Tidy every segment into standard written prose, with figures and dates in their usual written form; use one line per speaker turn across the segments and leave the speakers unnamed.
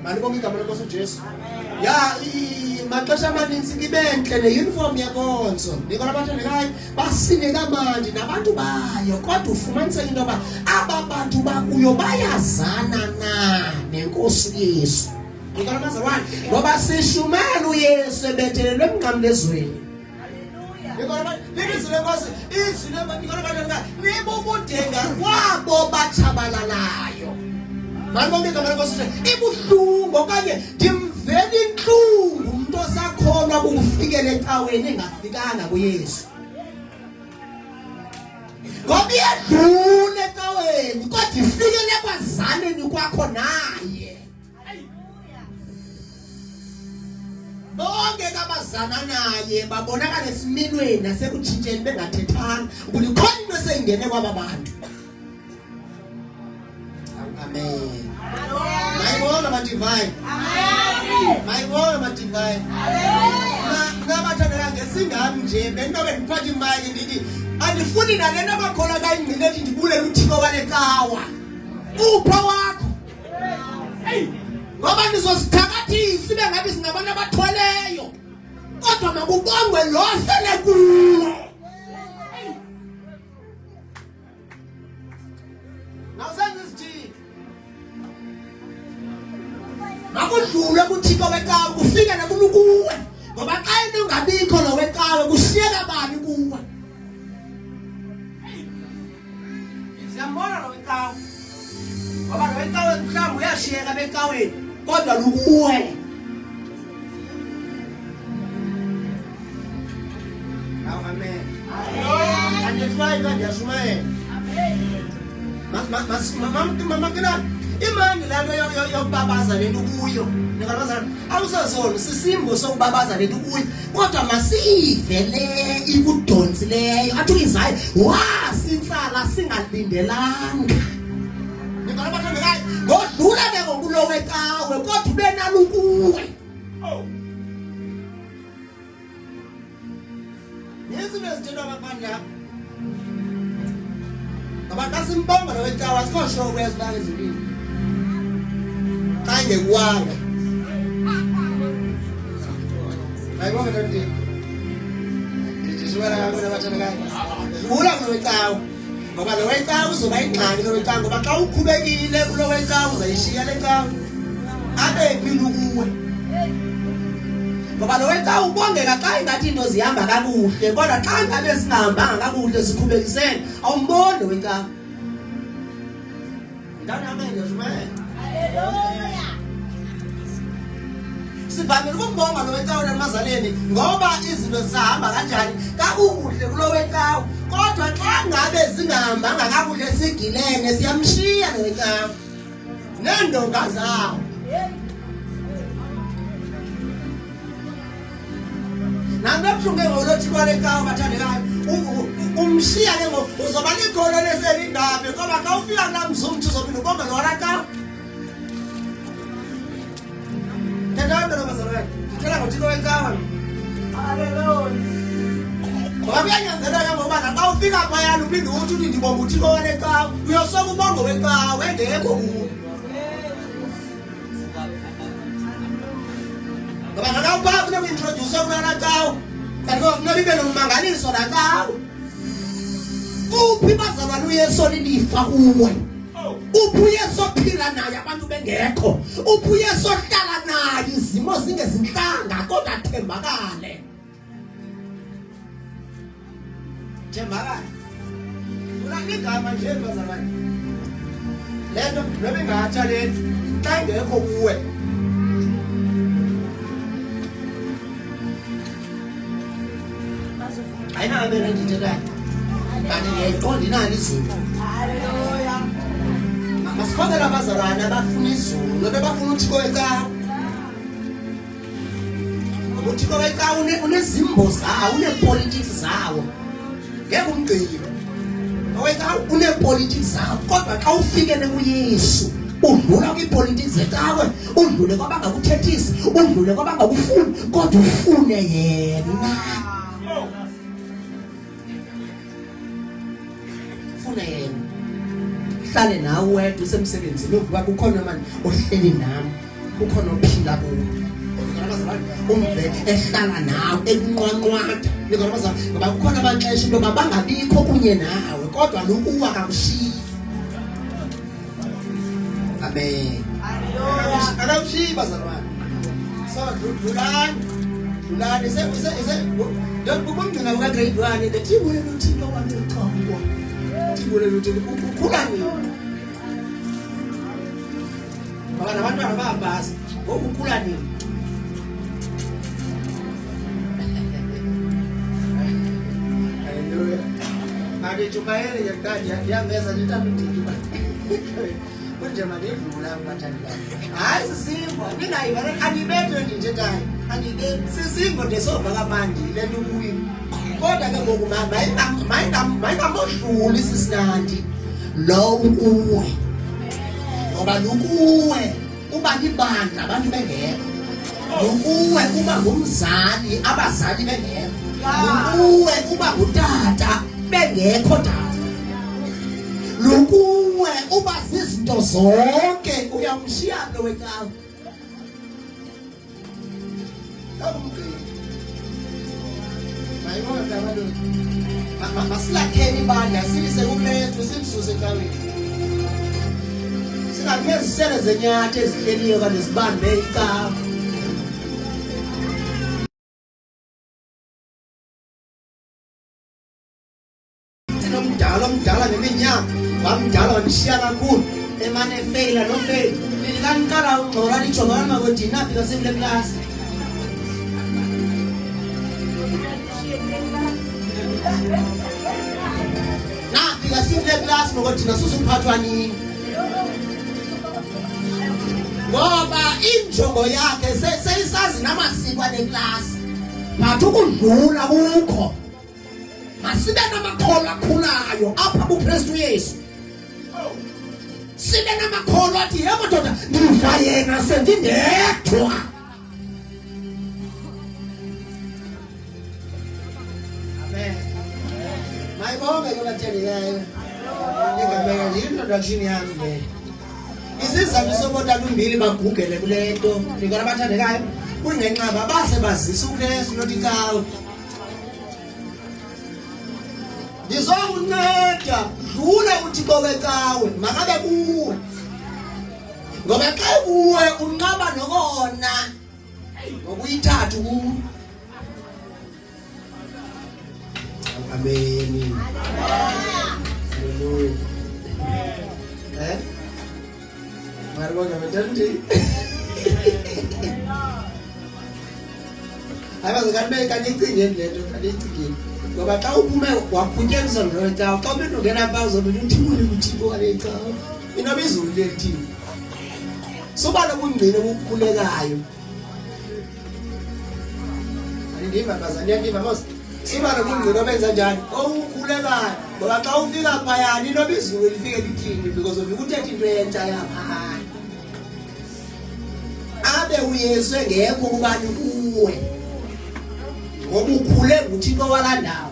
Manje bonke igama lenkosi uJesu. Ya maxesha amaninzi kibenhle neuniform yakonzo. Nikona abathandekayo basine kamandi nabantu bayo kodwa ufumaniseka into yoba aba bantu bakuyo bayazana na nenkosi Yesu. Nikona bazalwane ngoba sishumela uYesu ebethelelwe emnqamlezweni. Nikona lelizwi lenkosi izwi nikona abathandekayo nibubudenga kwabo batshabalalayo. Manje bonke igama lenkosi ibuhlungu okanye ndimvela inhlungu umuntu osakhona ukufikela ecaweni engafikanga kuYesu. Ngoba iyadlula ecaweni kodwa ifikele ekwazaneni kwakho naye. Bonke abazana naye babonakala esimilweni nasekutshintsheni bengathethanga ukuthi khona into eseyingene kwaba bantu. Amen. Mayibona madivine. Amen. Mayibona madivine. Amen. Nabathandela ngesingami nje benobe ngiphatha imali ndithi andifuni nalena abakhona kayingcile ethi ndibulela uThixo walekawa. Upha wakho. Hey. Ngoba nizosithakathisa ibe ngabe singabantu abathweleyo. Kodwa makubongwe lo sele kuwe. Makudlule kuThixo wecawa kufike nakulo kuwe ngoba xa into ungabikho lo wecawa kushiyeka bani kuwe. Siyambona lo wecawa ngoba lo wecawa mhlawumbe uyashiyeka becaweni kodwa lukuwe. Amen. Amen. Andifai ndiyashumayela. Amen. Mama kina imani lento yokubabaza lento kuyo nikabazana awusazona sisimbo sokubabaza lento kuyo kodwa masive le ikudonsileyo athi uyizayo wasitsala singalindelanga nikabazana ngodlula ke ngokulo wecawe kodwa ubenalo kuwe. Yesu nezitshela abafana abantu asimbonga lo wecawa sikho kwezibanga ezibili kanye kuwanga. Ayibona nti ndiswela ngabona abathandekayo ula kulo wecawa ngoba lo wecawa uzoba ingxaki lo wecawa ngoba xa ukhubekile kulo wecawa uzayishiya le cawa abe phila kuwe ngoba lo wecawa ubongeka xa ingathi into zihamba kakuhle kodwa xa ngabe singahambanga kakuhle sikhubekisene awumboni lo wecawa. Ndana amene zimene haleluya sivamile ukubonga lo wecawa emazaleni ngoba izinto zihamba kanjani kakuhle kulo wecawa kodwa xa ngabe zingahambanga kakuhle sigilene siyamshiya lo wecawa nendonga zawo. Nangabuhlungu ngolothi kwalecawa bathandekayo umshiya ke ngoku uzoba likhona leselindabe ngoba xa ufika kulaa mzumthi uzobina ubonga lowalakawa. Tendawembe nomazalwane ndithela ngothixo wecawa. Haleluya. Ngoba kuyanyanzeleka ngoba naxa ufika phayana uphinde uthi ndibonga uthixo walecawa uyosoka ubongo wecawa engekho kuwo. Ngoba naxa uphaa funeka uintrodyuse kulalecawa kanti kofuneka ibe nomangaliso lacawa. Uphi bazalwane uYesu olilifa kuwe. Uphi uYesu ophila naye abantu bengekho. Uphi uYesu ohlala naye izimo zingezinhlanga kodwa athembakale. Thembakale. Ulangigama nje bazalwane. Lento bebengatsha lento xa ingekho kuwe. Ayinabe ndithethela. Kanti ngiyayiqonda inani izulu. Haleluya. Masikhokela abazalwane abafuna izulu bebafuna uThixo wecawa. uThixo wecawa unezimbo zawo unepolitics zawo. Ngeke umgcini. Wecawa unepolitics zawo kodwa xa ufikele kuYesu udlula kwipolitics zecawe udlule kwabangakuthethisi udlule kwabangakufuni kodwa ufune yena. Hlale nawe wedwa usemsebenzini ukuba kukhona manje ohleli nami kukhona ophinda kuwo umve ehlala nawe ekunqwanqwada ngoba kukhona amaxesha into bangabikho kunye nawe kodwa lokuwa kakushiyi. Amen. Akakushiyi bazalwane. So dlulani ubungqina buka-grade 1 lethibule luthilo waneqhamuwa thibule luthilo ukhula nini ngoba nabantwana bayabhasa ngoku ukhula nini. Haleluya. Andijumayele yakadi yangeza nditamdiki kunje manidlula bathandikazi. Hayi sisimbo ningayibare anibethe ndithethayo anibethe sisimbo ndesova kamandi le nto kuyo kodwa ke ngoku mayingamodluli sisinandi lo ukuwe ngoba lukuwe uba libandla abantu bengekho lukuwe uba ngumzali abazali bengekho lukuwe uba ngutata bengekho tata lukuwe uba sizinto zonke uyamshiya lo wecawa masilakheni ibandla silise kuPetru simsuse ecaweni singakunezisele zenyatha ezihleliyo kanti zibambe icawa. Omdala ngeminyaka wamdala wandishiya kakhulu emane efeyila nofeyila liliqala ungxola lijongana makwendini afika sekule klasi nafika sikule klasi makwendini asusuphathwa nini ngoba injongo yakhe seyisazi namasiko ale klasi but ukudlula kukho. Masibe namakholwa akhulayo apha kuKristu Yesu. Sibe namakholwa athi yebo ndoda ndidla yena sendindedwa. Amen. Mayibonge kubathendileyo. Ngingabeka nje introduction yami le. Isizathu sokuthi umbili bagugele kule nto ngikona abathandekayo kungenxaba base bazisa uKristu nothi cawe. Ngizokunceda dlula uThixo wecawe makabe kuwe ngoba xa kuwe unqaba nokona ngokuyithatha kuwe. Amen. Haleluya. Maribonga mtandi. Ayibazakane kanicingeni lento kanicingeni. Ngoba xa uphume waphunyeliswa ngecawa xa umuntu ungena pha uzobona uthibule uThixo kale cawa inoba izulu lethini soba nobungcine obukhulekayo andindiva bazali yandiva mos soba nobungcine obenza njani obukhulekayo ngoba xa ufika phayani inoba izulu lifike lithini because of ukuthetha into entsha yaphaya abe uYesu engekho kubani kuwe ngoba ukhule nguThixo walandawo.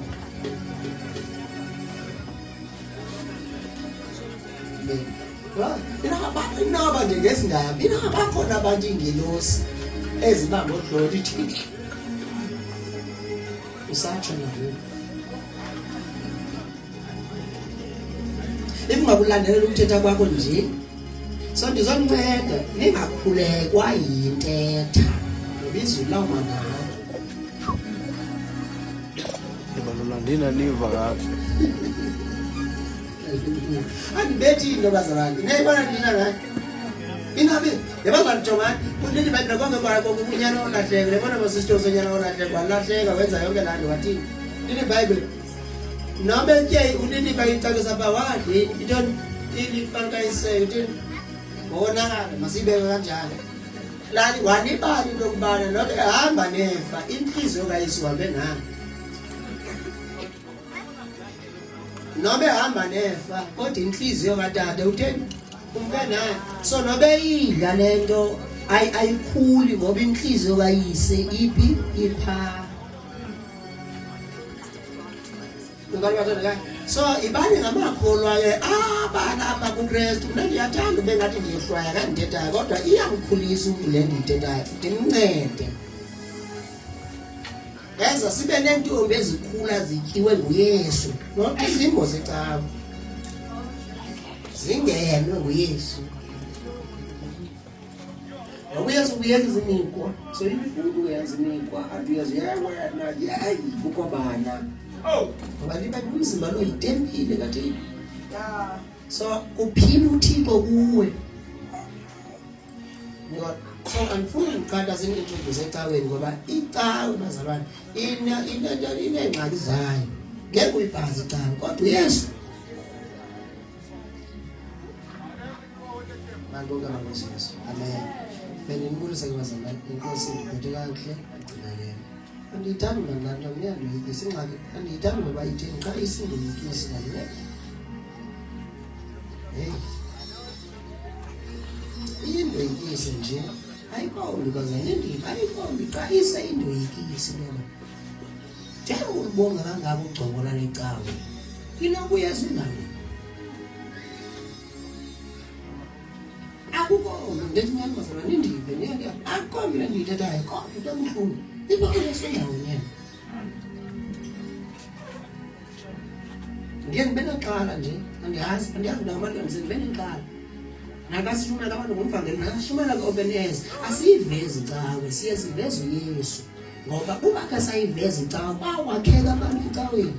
Inaba nje ngesindaba inabakhona abantu ingelosi ezibamba odlolo ithi usatsho nawe ingakulandelela ukuthetha kwakho nje so ndizoninceda ningakhulekwa yintetha ngoba izulu lawuma ngayo.
Ndina niva kahle.
Andibethi into bazalwane. Ngiyibona ndina la. Ingabe yabazali Jongani kunini badla konke kwakho ukunyana olahleka. Lebona bosisitho sonyana olahleka walahleka wenza yonke la nto wathi. Ini Bible. Noma nje unini bayicakisa ba wathi into ilifaka iseke bona masibeke kanjalo. Lali wanibali lokubana noke hamba nefa inhliziyo kaYesu hambe nayo. Nobe hamba nefa kodwa inhliziyo kaTata utheni umke naye so nobe idla lento ayikhuli ngoba inhliziyo kayise iphi ipha. Ungalibatha la So ibani ngamakholwa ke abana kuKristu mina ndiyathanda bengathi ndiyehlwaya kandithethayo kodwa iyamkhulisa le ndiyithethayo ndimncede eza sibe nentombi ezikhula zityiwe nguYesu nokuthi izimbo zecawa zingenwe nguYesu uyesu uyeka izinikwa so ifuna uyazinikwa atuyaziyewe yayi ukobana ngoba liba umzimba lo yitempile kathini so kuphila uThixo kuwe so andifuni ukuqala zinto zecaweni ngoba icawe bazalwane inengxaki zayo ngeke uyibhazi icawe kodwa uYesu mantoka maMoses amen benibulisa ke bazalwane inkosi iphethe kakuhle igcinakele andiyithanda mna miyandoyikisa ingxaki andiyithanda ngoba itheni xa isindoyikisi kanye indoyikisi nje ayikombi bazalwane ayikombi xa isa indoyikisi lona njengoba ulibonga kangaka ugcokola necawe inokuyazi indaba akukho ndethi nyani bazalwane indive niya akombi le ndiyithethayo kodwa into emhlungu inokuyazi indawo nyena ndiye ndibe nexhala nje andiyazi ndakamantwana ndibe nexhala nakasishumela abantu ngomvangeli nakashumela ku-open airs asiyivezi icawe siye siveze uYesu ngoba uba khe sayiveza icawe bawakhela abantu ecaweni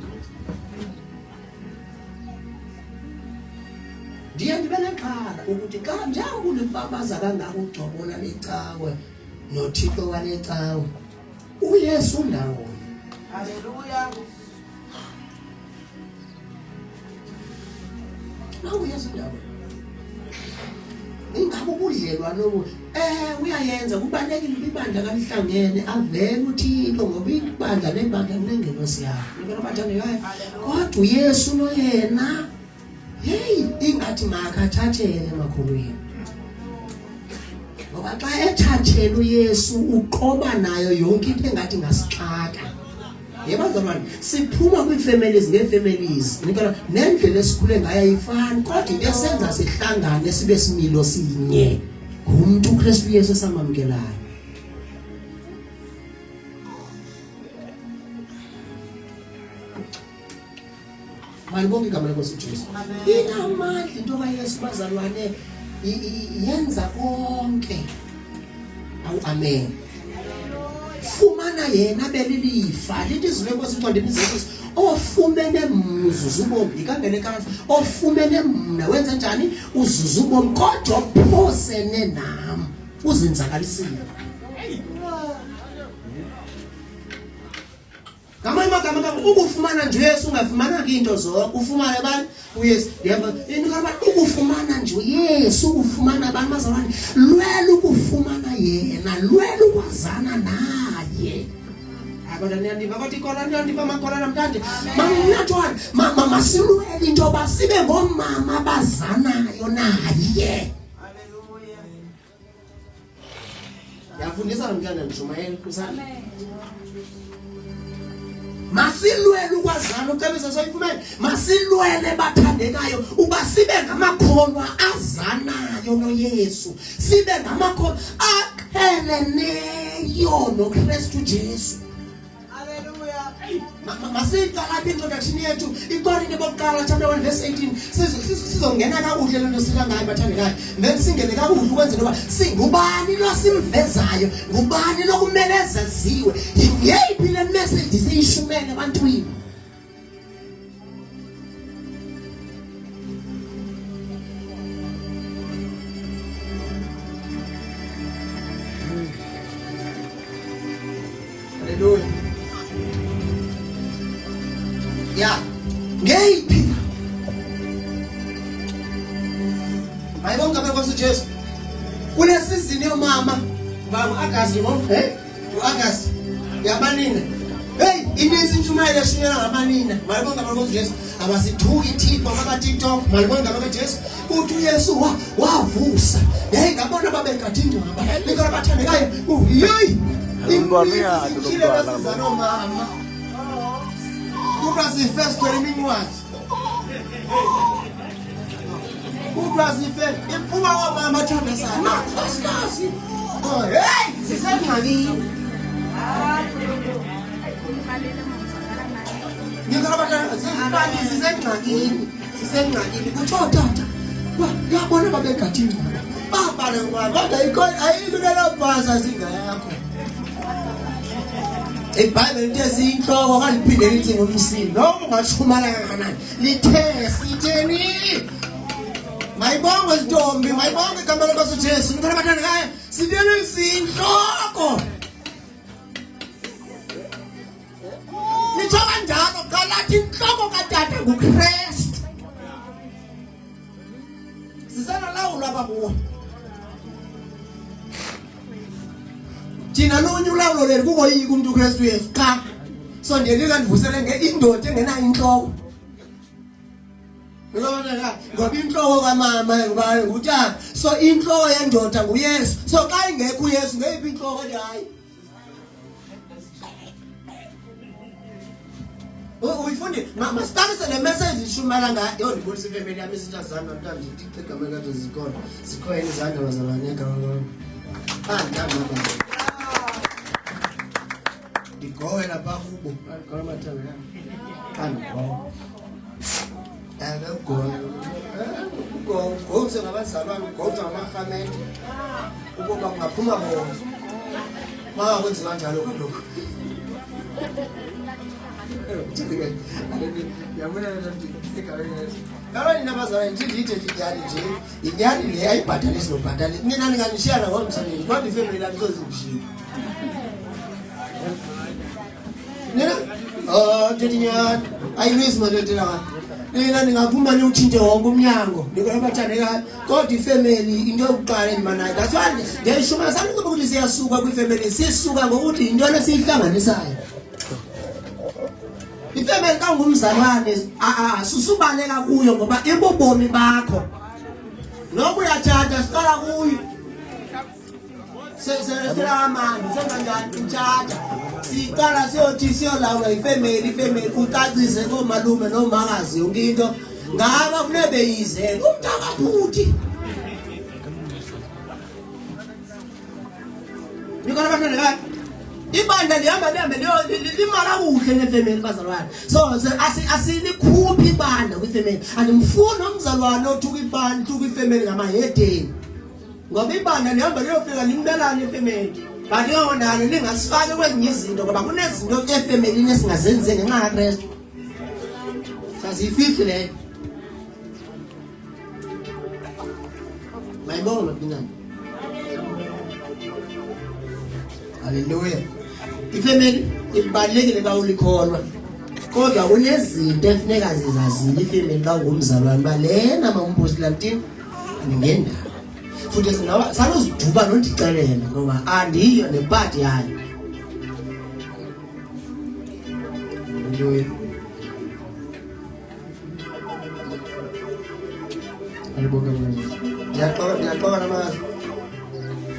ndiye ndibe nexhala ukuthi xa njengoba ulibabaza kangaka ugcobola lecawe noThixo walecawe uYesu ndawonye haleluya uYesu ndawonye ingabe ubudlelwano uyayenza kubalekile ibandla kalihlangene avele uThixo ngoba ibandla nebandla linengelosi yakhe nibona bathandekayo kodwa uYesu lo yena hey ingathi makathathele emakholweni ngoba xa ethathele uYesu uqoba nayo yonke into engathi ngasixaka yebazalwane siphuma kwiifamilies ngeefamilies nikala nendlela esikhule ngayo ayifani kodwa into esenza sihlangane sibe similo sinye ngumuntu uKristu Yesu esamamkelayo malibonke igama lenkosi uJesu inamandla into kaYesu bazalwane yenza konke amen fumana yena belilifa lithi izwi lenkosi uqonde imisebenzi ofumene mzuzu ubomi ikangene kahle ofumene mna wenza njani uzuzu ubomi kodwa uphosene nami uzenzakalisile Gama ukufumana nje uYesu ungafumana into zonke ufumane bani uYesu yaba inikaba ukufumana nje uYesu ukufumana abantu bazalwane lwela ukufumana yena lwela ukwazana naye abona niyandiva bathi khona niyandiva makhona namhlanje mamnathwana masilwele into basibe ngomama bazanayo naye haleluya yafundisa nomntana Jumayeli kusana masilwele ukwazana ucebisa soyifumene masilwele bathandekayo uba sibe ngamakholwa azanayo noYesu sibe ngamakholwa aqheleneyo noKristu Jesu haleluya masiqala introduction yethu iqala into bokuqala chapter 1 verse 18 sizongena kakuhle lento sila ngayo bathandekayo then singene kakuhle ukwenza ngoba singubani lo simvezayo ngubani lokumeleza ziwe yeyiphi le message siyishumele ebantwini haleluya ya ngeyiphi ayibonga benkosi Jesu kule season yomama baba August uAugust yabanina hey inisi mshumayela eshiyela ngamanina malibonga benkosi Jesu abasithuki iThixo baba TikTok malibonga benkosi Jesu uthi uYesu wavusa hey ngabona babekade ingcwaba nikala bathandekayo hey
Umntwana uyadla
mama Kuba si first 20 minutes Kudwa sife iphuma omama athanda sana. Makhosikazi. Oh, hey, sisengxakini. Ngikabana sisengxakini. Kuthiwa tata. Yabona babegathini. Babale kodwa ayilulelo bhasa singayakho. iBhayibheli lithi siyinhloko kaliphinde lithi ngumsindi. Noma ungashumala kangakanani lithe sitheni. Mayibonge Ntombi, mayibonge igama lenkosi uJesu. Ngicela abathanda ngaye sibene siyinhloko. Nitho kanjalo qalathi inhloko kaTata nguKristu. Sisana lawo lapha kuwo. Thina nonye ulawulo leli kukoyika umuntu uKristu Yesu cha. Sondele kandivusele ngeindoda engenayo inhloko. Ngoba inhloko kamama ngubani ngutata. So inhloko yendoda nguYesu. So xa ingekho uYesu ngeyiphi inhloko nje hayi. Uyifundi masithathe le message ishumela ngayo ndibonisa ifemeli yami isithazana namhlanje ndithi igama likaThixo zikhona. Zikhona izandla bazalwane egama lami. Ndaba. Ndigowe lapha kubo. Ngikhola amathanga yami. Kandigowe. Ngomse ngabazalwane ngomse ngamahameni ukuba kungaphuma bona makwenziwa kanjalo lokho yabona nabazalwane ndithi inyani nje inyani le ayibhatalisi nobhatali mina ninganishiyana ngomsebenzi kodwa ifemeli lami izozingishiywa nina ndithi nyani ayinwisi malotela nina ningaphuma niwuthinte wonke umnyango nikona abathandekayo kodwa ifemeli into yokuqala endimanayo that's why ngiyayishuma sami ukuthi siyasuka kwifemeli sisuka ngokuthi into lesiyihlanganisayo ifemeli kangumzalwane susubaleka kuyo ngoba ibubomi bakho noma uyathatha siqala kuyo sesela amani senganjani uthatha siqala siyothi siyolawula ifemeli ucacise komalume nomakazi yonke into ngaba kufuneka beyizele umntaka futhi nikona bafana la ibanda lihamba limara kuhle nefemeli bazalwane so asilikhuphi ibanda kwifemeli andimfuni umzalwane othuka ibanda thuka ifemeli ngamahedeni ngoba ibanda lihamba liyofika limbelane ifemeli but yona ningasifaki kwezinye izinto ngoba kunezinto efemelini esingazenzi ngenxa kaKristu sasifihle le mayibonga mabinani haleluya ifemeli ibalekile ka ulikholwa kodwa kunezinto efuneka zizazile ifemeli la ngumzalwane balena mamposti latini andingenda futhi sinawa saloziduba nondicelela ngoba andiyo nepati yayo haleluya alibonga Mungu yaxoxa namazi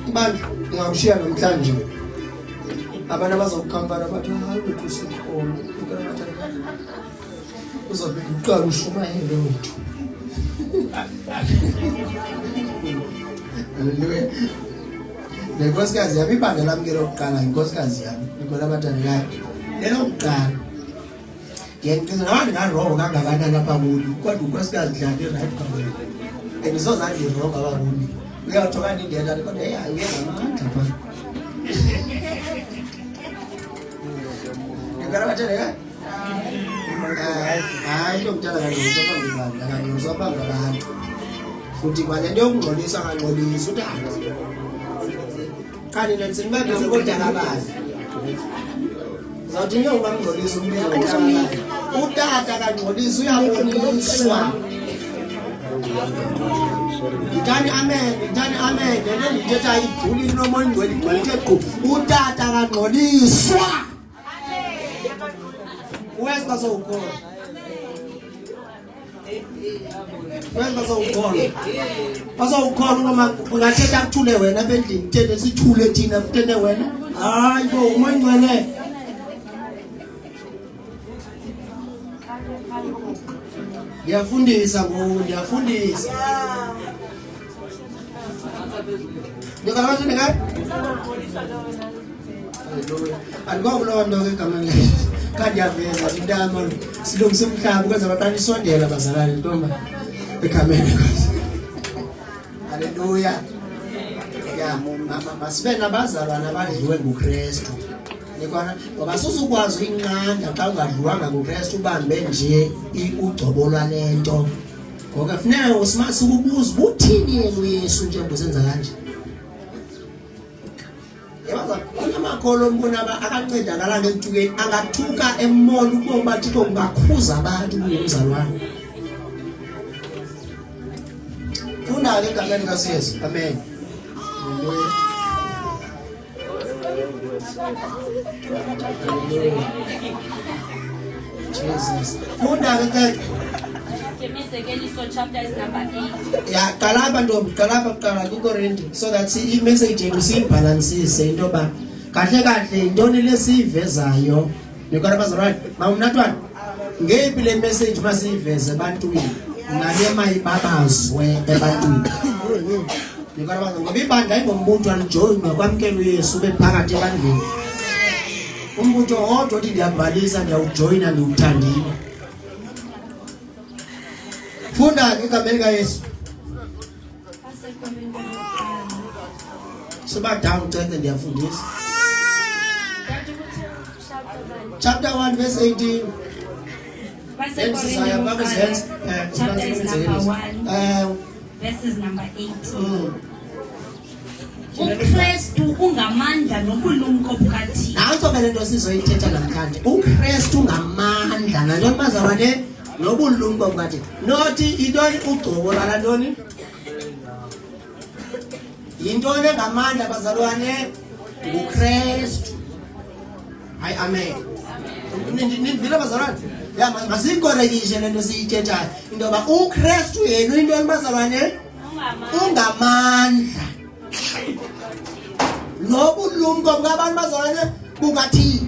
ibandla ngingamshiya namhlanje abantu abazokukhampana bathi hayi wethu sikhona uzobe uqala ushumayele wethu haleluya nenkosikazi yami ibandla lami ke lokuqala inkosikazi yami ngikho abathandekayo lelokuqala ngiyacela nawe ngaroho kangakanani lapha kulo kodwa unkosikazi dlala right kakhulu andizozange ngiroho kakhulu uyawuthoka indlela kodwa hey ayiyena ngakhatha pha ngikhala bathandekayo hayi lo mntana ngizopha ngabantu futhi kwalento yokungcolisa ngangcolisa utata kanti nani senibabese kodwa abazi zawuthi njengoba ngcolisa umuntu utata kangcolisa uyaboniswa Ngithani amen lento ngithetha ayidluli nomoya ingcwele igcwele qhu utata kangcoliswa wesa sowukhona bazawukhona noma ungathetha kuthule wena apha endlini thene sithule thina kuthene wena hayi bo umoya ingcwele Ndiyafundisa ngoku, ndiyafundisa. Ndikalabathi ndingayi? Andikwakuloo nto ke igama lakhe. Kandiyaveza intama silungisa umhlaba ukwenza abantwana isondela bazalane ntomba egameni lenkosi. Haleluya. Ya, masibe nabazalwana abadliwe nguKristu. Nikona ngoba susukwazi uyinqanda xa ungadliwanga nguKristu ubambe nje ugcobo lwalento. Ngoba kufuneka usimase ukubuza uthini yena uYesu njengoba usenza kanje. Yabona kunamakholwa ombona akancedakala ngentukeni angathuka emona ukuba Thixo ungakhuza abantu kungumzalwane. Funda ke egameni likaSesu. Amen. Jesus. Funda ke
Imizekeliso chapter is number 8.
ya kalaba ntombi kalaba kuqala kuKorinte so that i-message yethu siyibhalansise into yoba kahle kahle yintoni lesiyivezayo. Nikona bazalwane mawumnatwana ngeyiphi le message masiyiveze ebantwini nale mayibabazwe ebantwini. Nikona bazalwane ngoba ibandla ingombutho alijoyinwa kwamkela uYesu bephakathi ebandleni. Umbutho wodwa othi ndiyabhalisa ndiyawujoyina ndiwuthandile. Funda igama likaYesu. Siba down cede ndiyafundisa. Chapter 1 verse 18.
Chapter is number 1. Verses number 18. uKristu ungamandla nobulumko bukaThixo.
Nanso ke lento sizoyithetha namhlanje. uKristu ungamandla nantoni bazalwane nobulumko bukaThixo. Nothi intoni ugcobo lala ntoni? Yintoni engamandla bazalwane? uKristu. Hayi amen. Nindivile bazalwane? Ya masiyikorekishe lento siyithethayo. Into yoba uKristu yena intoni bazalwane? Ungamandla. Nobulumko bukabantu bazalwane bukaThixo.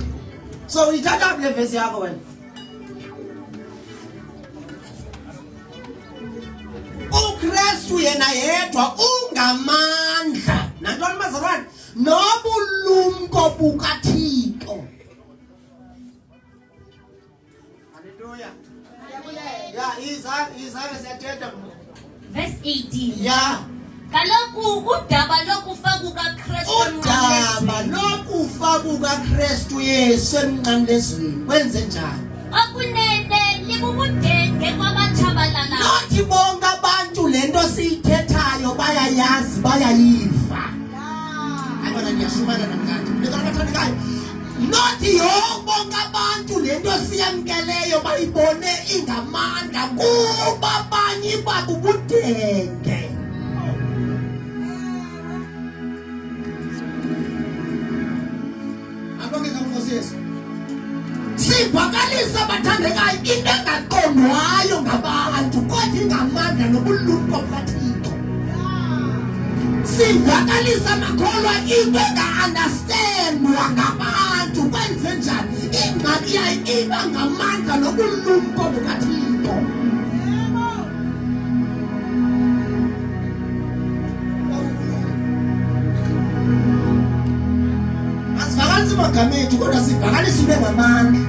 So uyithatha kule verse yakho wena. uKristu yena yedwa ungamandla nantoni bazalwane nobulumko bukaThixo. Haleluya. Ya izake siyathetha.
Verse 18.
Ya
Kaloku udaba lokufa kukaKristu
udaba lokufa kukaKristu Yesu emnqandezweni kwenze njani?
okunene libubudenge kwabatshabalala.
Nothi bonke abantu lento siyithethayo bayayazi bayayiva. Ayibona ndiyashumana namhlanje. Ndikabathandekayo. Nothi bonke abantu lento siyamkeleyo bayibone ingamandla kuba abanye babubudenge. Sibhakalisa bathandekayo into engaqondwayo ngabantu kodwa ingamandla nobulumko bukaThixo. Sibhakalisa amakholwa into enga-understandwa ngabantu kwenze njani ingxaki yayo iba ngamandla nobulumko bukaThixo. Asivakalisi magama ethu kodwa sivakalisa into engamandla.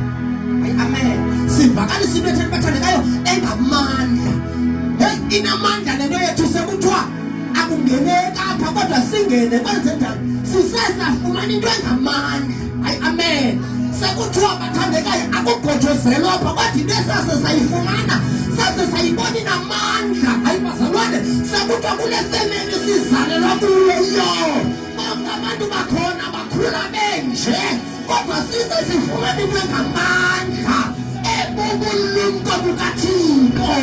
Amen. Sivakalisa into etheni bathandekayo engamandla. Hey, inamandla lento yethu sekuthiwa akungeneki apha kodwa singene kwenze njani? Sisesafumana into engamandla. Hayi amen. Sekuthiwa bathandekayo akugojozelwa apha kodwa into esasesayifumana sasesayibona inamandla. Hayi bazalwane sekuthiwa kule family sizalelwa kuyo bonke abantu bakhona bakhula benje kodwa sisesifumana into engamandla ebubulumko bukaThixo.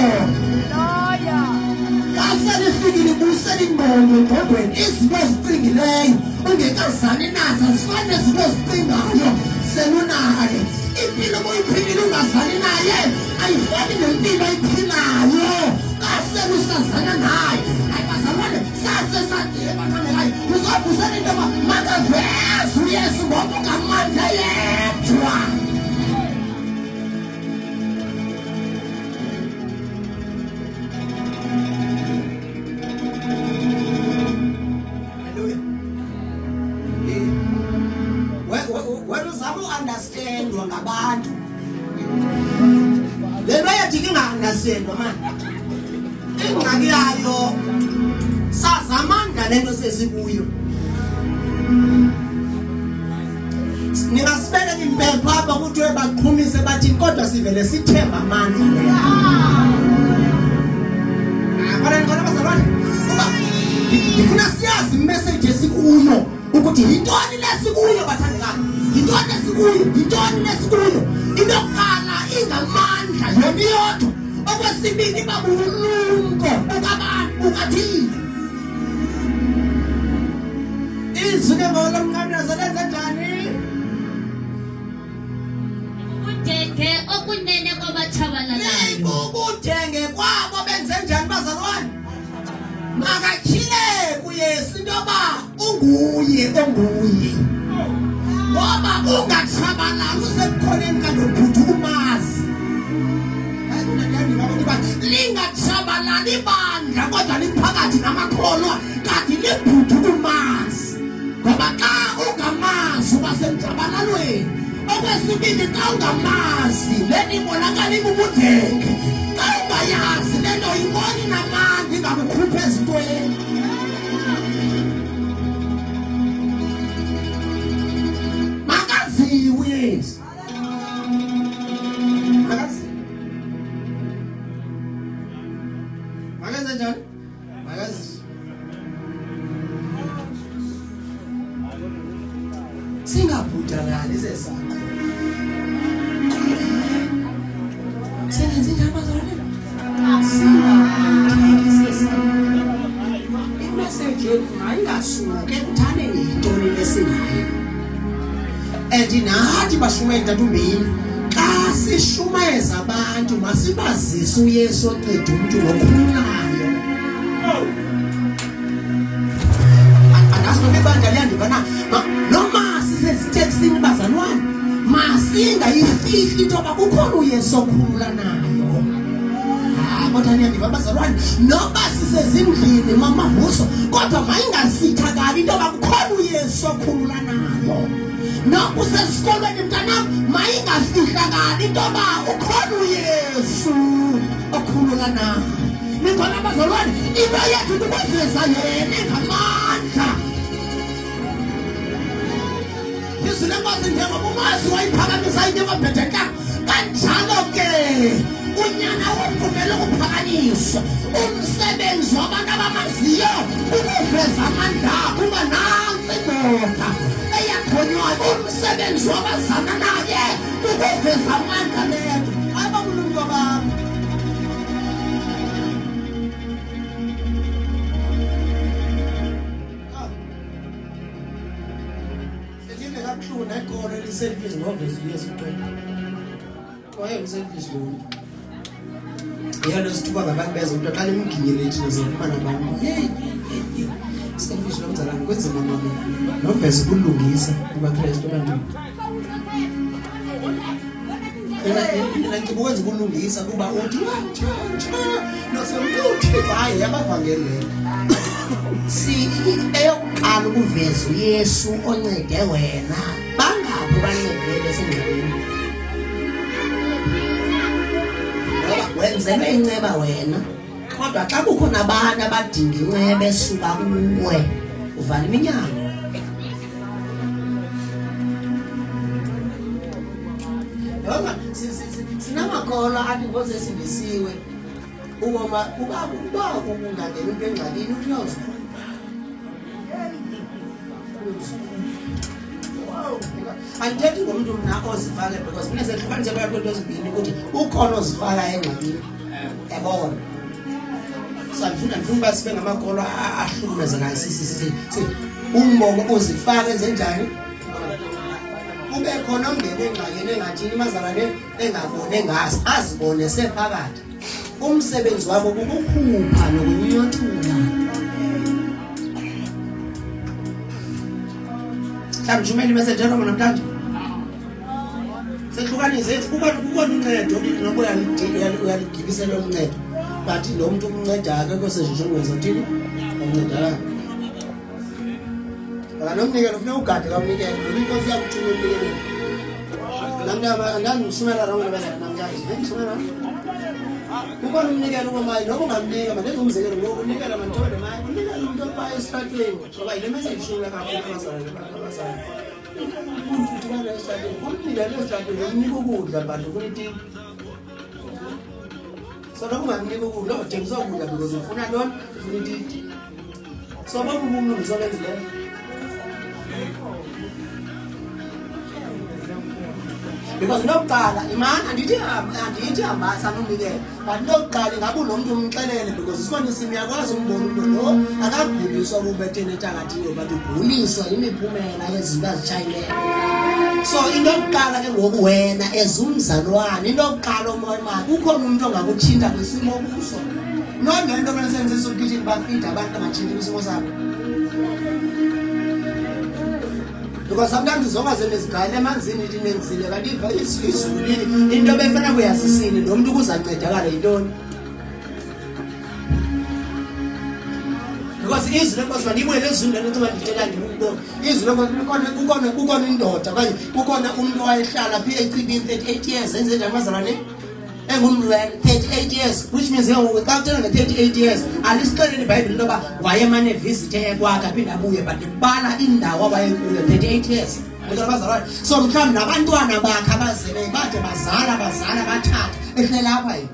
Kaselifikile buselingqondo engqondweni izinto ezicingileyo ungekazani nazo zifane zinto ezicingayo selunaye. Impilo boyiphilile ungazani naye ayifani nempilo ayiphilayo kaselusazana naye. Hayi bazalwane sasesadiye bathandekayo uzobusela into yoba makaveze uYesu ngoba ungamandla yedwa. wena uzama uunderstandwa ngabantu. Le nto yathi inga-understandwa manje. Ingxaki yayo sazamanda le nto sesikuyo. Ningasibeka impepha apha kuthiwe baqhumise bathi kodwa sivele sithemba amandla leyo. Kodwa bazalwane kuba ndifuna siyazi imessage esikuyo ukuthi yintoni lesikuyo bathandekayo. Yintoni lesikuyo? Yintoni lesikuyo? Into yokuqala ingamandla yona iyodwa. Okwesibili babulumko ukabantu ukathini. Izwi ngolo mnqamlaza lenza njani?
Udenge okunene kwabatshabalalayo.
Ubudenge kwabo benze njani bazalwane? Makatyhile kuYesu into yoba unguye onguye. Ngoba ungatshabalali usebukhoneni kanobhuti umazi. Lingatshabalali ibandla kodwa liphakathi namakholwa kanti libhuti umazi. Ngoba xa ungamazi uba semjabalalweni. Okwesibili xa ungamazi le nto ibonakala ibubudenge. Xa ungayazi le nto yibona inamandla ingakukhupha ezintweni. Makaziwe uYesu. Makaziwe. Makaziwe njani? Makaziwe. Singabhudanani sesakho. Sengenze njani bazalwane? Singabhudani sesakho. Imessage yethu mayingasuke ekuthaneni yintoni lesinayo. And nathi bashumayeli ntantumbini xa sishumayeza abantu masibazise uYesu onceda umuntu ngokhulayo. Angazi noba ibandla liyandibana noma siseziteksini bazalwane masingayifihli into yoba kukhona uYesu okhulula nayo. Kodwa niyandiva bazalwane noba sisezindlini mamavuso kodwa mayingasithakali into yoba kukhona uYesu okhulula nayo. Noba usesikolweni mntanam mayingafihlakali into yoba ukhona uYesu okhulula nayo. Nikhona bazalwane into yethu ukuveza yena ngamandla. Izwi lenkosi njengoba umazi wayiphakamisa into engaphethe kanjalo ke unyana womvumela ukuphakanyiswa. Umsebenzi wabantu abamaziyo ukuveza amandla kuba nantsi indoda eyakhonywayo. Umsebenzi wabazana naye ukuveza amandla leyo. Ayibabulumko bam. Nekona liselfish ngovezi uYesu uqobo. Wayemselfish lo. Yena sithuba ngabantu beza umuntu aqala imginyele thina zokuba nabantu. Hey. Selfish lo mzalwane kwenza mama. Novezi kulungisa kuba Kristu abantu. Mina ngikwenza kulungisa kuba uthi nosemntu hayi yabavangele. Si eyokuqala ukuveza uYesu oncede wena bangaphi bancedele sendleleni. Ngoba wenzelwe inceba wena kodwa xa kukho nabantu abadinga inceba esuka kuwe uvala iminyango. Ngoba sinamakholwa athi ngoze sindisiwe uba ungangena into engxakini uyoze. Andithethi ngomntu mna ozifaka because mina sehlukanise kwakho into ezibini ukuthi ukhona ozifaka engxakini. Yabona. So ndifuna uba sibe ngamakholwa ahlukumezekayo umbongo uzifaka enze njani? Ube khona ongene engxakini engathini imazalwane engabone ngazi azibone sephakathi. Umsebenzi wabo kukukhupha nokunyothula. Mhlawumbe imessage yakho namhlanje. Sehlukanise kukhona uncedo noba uyaligibisela uncedo. But lo muntu umnceda akekho sejishongweza uthini? Umnceda. Akanomnikelo ufuna ugade kamnikelo inkosi yakuthuma umnikelo. Namdaba andangishumela ronke labazali namhlanje. Ngishumela. Kukhona umnikelo ngomayi noma ungamnika manje umzekelo ngoku unikela amantombazane mayi unikela umuntu ophaya esitratweni ngoba ile message ishumela kakhulu abazali. Futhi bana esitratweni kumnikelo esitratweni umnika ukudla bantu kuniti. So lokho ungamnika ukudla udinga ukudla because ufuna lona ufuna ititi. So babu umuntu uzolenza because lokuqala imani andithi hambasa nomnikelo but lokuqala ngabe unomuntu umxelele because isibona isimo yakwazi umbona umuntu lo akaguliswa kubethene etakathiyo but uguliswa imiphumela yezinto azitshayileyo. So into yokuqala ke ngoku wena ezumzalwane into yokuqala umoya wakho ukhona umuntu ongakuthinta kwisimo okuso nonento bensenzisa ukuthi bafida abantu abathinta kwisimo sakho. Because sometimes zonke nezigane emanzini ithi nenzile kanti iva izulile into befana kuyazisile lo muntu kuzancedakala yintoni because izwi lenkosi manibuye lezwi lento banditshela ndikubo izwi lenkosi kukhona indoda kanye kukhona umuntu owayehlala phi echibini 38 years enze njani mazalwane engumlwane 38 years which means without 38 years alisixelele iBhayibheli into yoba wayemane visit ekwakhe aphinde abuye but ibala indawo abayekuyo 38 years. So mhlawumbe nabantwana bakhe abazeleyo bade bazala bathatha ehlela apha yini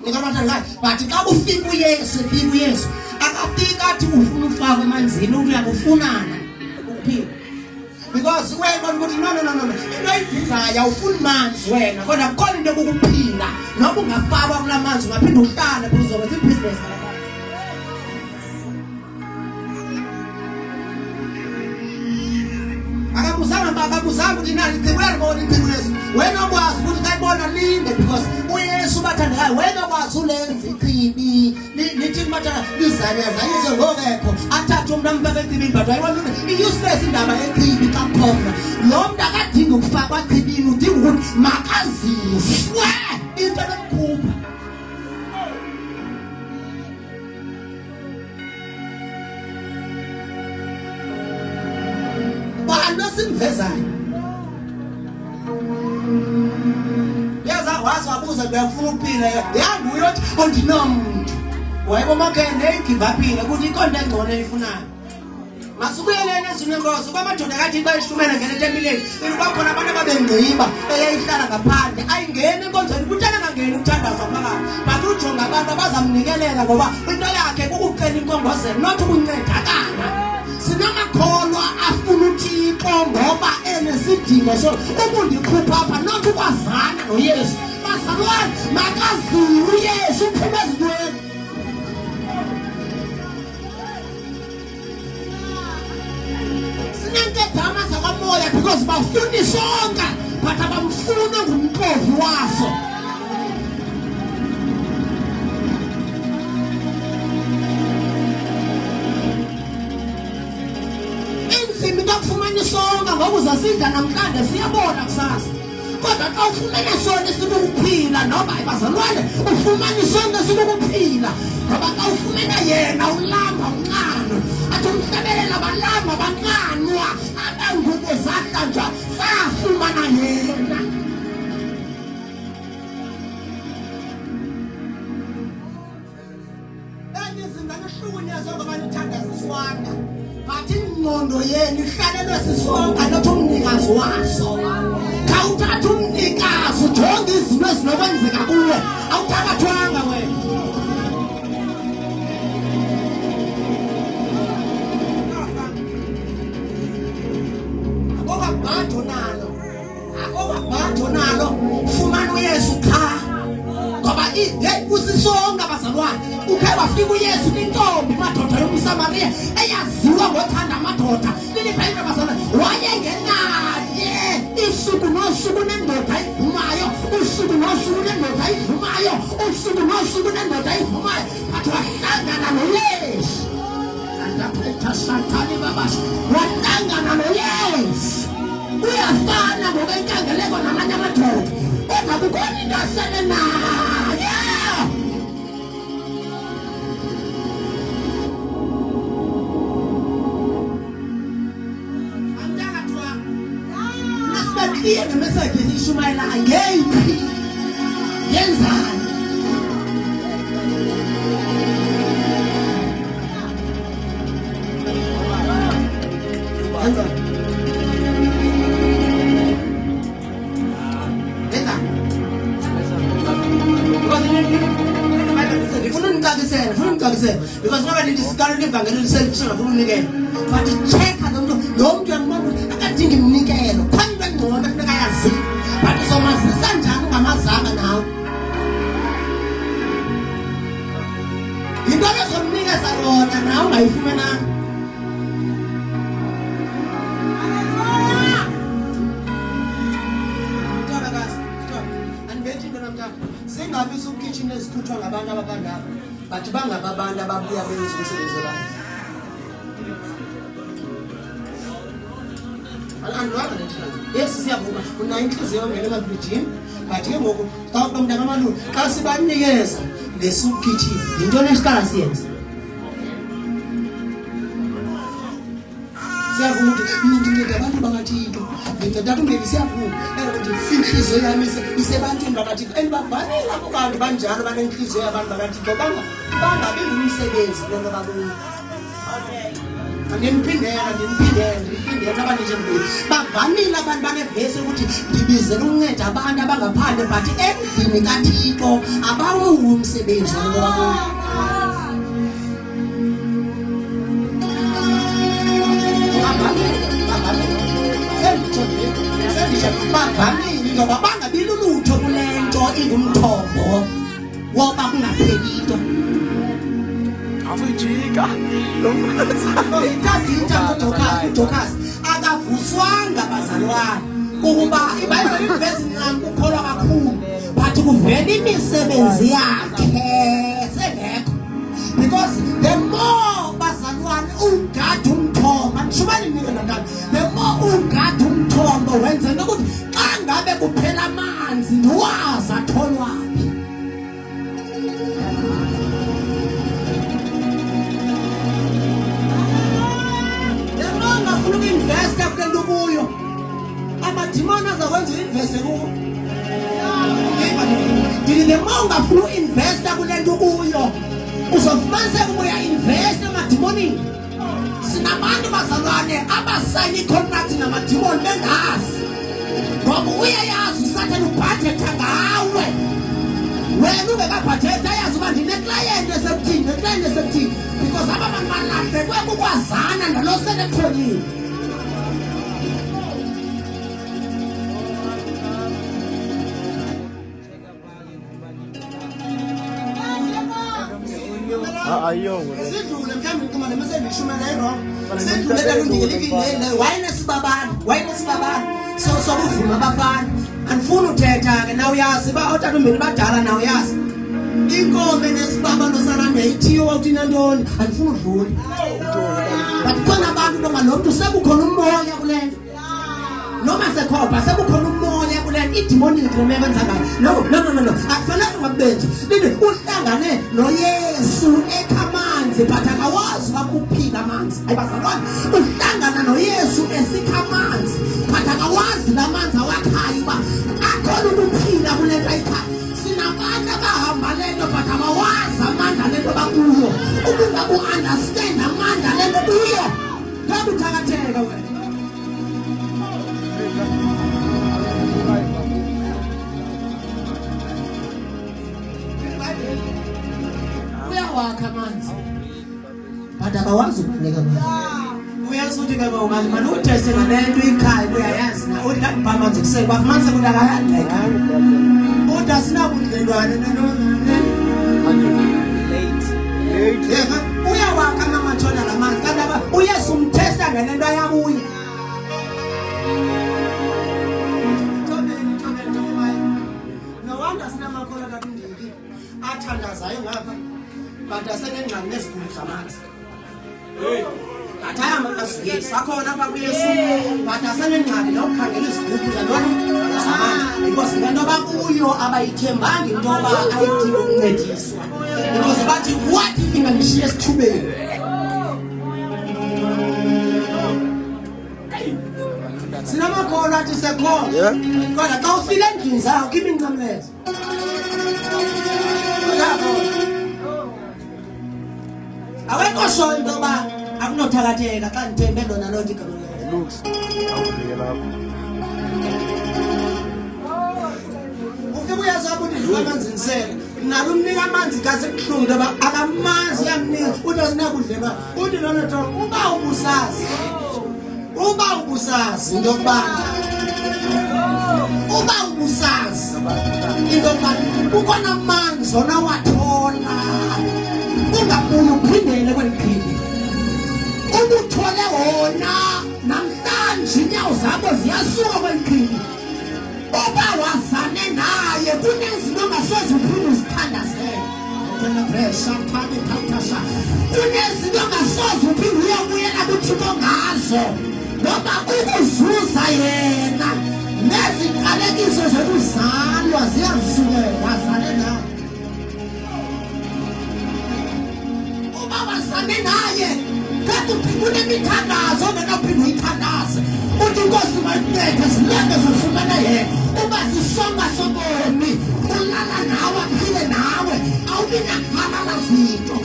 nikabathatha ngayo but xa ufika uyesu akafika athi ufuna ufaka emanzini uyakufunana ukuphila because wena ukuthi no into ayidlayo awufuni manzi wena kodwa kukhona into yokuphila noma ungafakwa kula manzi ungaphinde uhlale uzokwenza ibusiness akakuzanga ukuthi nani iqhibulani bona iqhibulesi wena ukwazi ukuthi kayibona linde because uyesu bathandekayo wena ukwazi ulenza ichibi lithi bathanda lizanyazanyise ngokekho athathe umuntu ambeke echibini but wayibona i-useless indaba yechibi xa khona lo muntu akadingi ukufakwa echibini udinga ukuthi makaziswe into lokukhupha. Simvezayo yaza wabuza ngiyafuna ukuphila yangu uyothi ondinomuntu wayekomakene igivaphile ukuthi ikonto engcono eyifunayo masubuyelene ezweni lenkosi kwamadoda kathi xa ishumela ngene etempileni bakhona abantu ababengciba eyayihlala ngaphandle ayingeni enkonzweni kutshana ngangeni ukuthandaza phakathi but ujonga abantu abazamnikelela ngoba into yakhe kukucela inkongozelo not ukuncedakala. Sinamakholwa afuna uThixo ngoba enesidingo so ukundikhupha apha not ukwazana noYesu bazalwane makaziwe uYesu uphuma ezintweni. Sinenkedama zakwamoya because bafuna isonka but abamfuna ngumqovu waso. Kufumana isonka ngoba uzasidla namhlanje siyabona kusasa kodwa xa ufumana isonka sikukuphila noma bazalwane ufumana isonka sikukuphila ngoba xa ufumana yena ulamba unqano athi umhlabelela balamba banqanwa abangubo zahlanjwa safumana yena. Engizingane hlukunyezwe ngoba nithanda siswanda bathi ingqondo yenu ihlalelwe sisonka nothi umnikazi waso khawuthatha umnikazi ujonge izinto ezinokwenzeka kuwe awuthakathwanga wena. akokabhado nalo fumana uYesu cha ngoba usisonka bazalwane ukhe wafika uYesu intombi madoda yomSamaria eyaziwa ngothanda amadoda lilibhayibheli bazalwane wayengenaye isuku nosuku nendoda ivumayo usuku nosuku nendoda ivumayo usuku nosuku nendoda ivumayo bathi wahlangana noYesu andaphetha sathane babasha wahlangana noYesu uyafana ngokwenkangeleko namanye amadoda kodwa kukhona into asele naye. Kuba clear the message isishumayela ngeyiphi. Yenzani? Because nobody discarded the bank and said, again. But check at them, don't you remember? I can't think of Nickel, $100 more than I see. But it's almost the same time I'm not now. You got us some niggas at all, and now my human. Singabi sukitchen esikuthwa ngabantu ababanda bathi bangababantu ababuya benza umsebenzi wabo. Alandwanga njalo. Yes siyavuma una inhliziyo ngene emabhijini but ke ngoku xa uqomntana amalungu xa sibanikeza lesukitchen into nesiqala siyenza. Siyavuma ukuthi ngicela abantu bakathixo ngicela ukuthi siyavuma ukuthi inhliziyo yami isebantwini bakathixo endibavanela kubantu banjalo banenhliziyo yabantu bakathixo bangabi ngumsebenzi lona bakuyo. Andiphindela abaninje mbili bavamile abantu banevesi ukuthi ngibizela unceda abantu abangaphandle but endlini kathixo abawenzi umsebenzi lona bakuyo. Bavamile ngoba bangabi lulutho kule nto ingumthombo woba kungapheli into.
Avujika
uDokas akavuswanga bazalwane ukuba iBhayibheli ivesi ngakukholwa kakhulu but kuvela imisebenzi yakhe sengekho because the more bazalwane ugada umthombo andishubani nike nantana the more ugada umthombo wenzela ukuthi xa ngabe kuphela amanzi ngiwazi atholwaphi. Ungafuna uku-investa kule nto kuyo amadimoni azakwenza u-investe kuyo. Ndithi the more ungafuna uku-investa kule nto kuyo uzofumaniseka uba uya-investa emadimonini. Sinabantu bazalwane abasayina i-contract namadimoni bengazi ngoba uyayazi usathane ubhajetha ngawe wena ungekabhajetha ayazi uba ndineklayenti esekuthini because aba bantu balahlekwe kukwazana nalo selekhonile.
ayongo
sidlule mhlawumbe ngiqoma le message ishumela wrong sidlule lekundikelekile waynesibabani sokuvuma abafana andifuna uthetha ke na uyazi ba otata umbeni badala na uyazi inkombe nesibaba nosana ndiyithiyo wawuthi nantoni andifuna udlule but khona abantu noma lo mntu sekukhona umoya kule nto noma sekhopha sekukhona umoya kule nto idimoni likremeka nzangani no akufanele ungabenzi lithi uhlangane noyesu ekhamanzi but akawazi wakuphila amanzi ayibazalwane uhlangana noyesu esikhamanzi but akawazi lamanzi awakhayo uba akhona ukuphila kule nto ayikhaya. Sinabantu abahamba lento but abawazi amandla lento bakuyo ubungaku-understand amandla lento kuyo ngabe uthakatheka wena. Uyawakha amanzi but abawazi ukunika amanzi. Uyazi ukuthi ke manje manje uthese ngale nto ikhaya uyayazi na uthi kanti amanzi kusele bafumanise ukuthi akahandleka kodwa sinakundlelwane late uyawakha amathona lamanzi kanti uyesu umthesta ngale nto ayabuya. No wonder sinamakhola kaNdiki athandazayo ngapha but asenengxaki neziguli zamanzi. Atayama asiyesi akhona apha kuyesu but asenengxaki nokukhangela iziguli zamanzi because le nto bakuyo abayithembanga into yoba ayidinga ukuncediswa because bathi what if ingandishiya esithubeni. Sinamakholwa athi sekhona. Kodwa xa ufile endlini zakho khipha incamleza. Awekho sho into ba akunothakatheka xa ndithembe lona lonke igama lakhe.
Looks. Awubike lapho.
Ufike uyazabe uthi ndifaka amanzi nisele. Nabe umnika amanzi kaze kuhlungu into ba akamanzi yamnika uthi asinakudlema. Uthi lona nto uba ubusazi. Uba ubusazi into yokubana. Uba ubusazi into yokubana kukhona amanzi zona wathola. Ungafuni uphindele kweliphindi. Ubuthole wona namhlanje inyawo zakho ziyasuka kweliphindi. Uba wazane naye kunezinto ongasoze uphinde uzithandazele. Kunezinto ongasoze uphinde uyobuyela kuThixo ngazo. Ngoba ukuzuza yena neziqalekiso zokuzalwa ziyazisukela wazane naye. Uba wazane naye kanti uphinde imithandazo ongekaphinde uyithandaze. Uthi inkosi mayiphethe zilenge zifumana yena. Uba zisonga sobomi ulala nawe aphile nawe awubi nakhala zinto.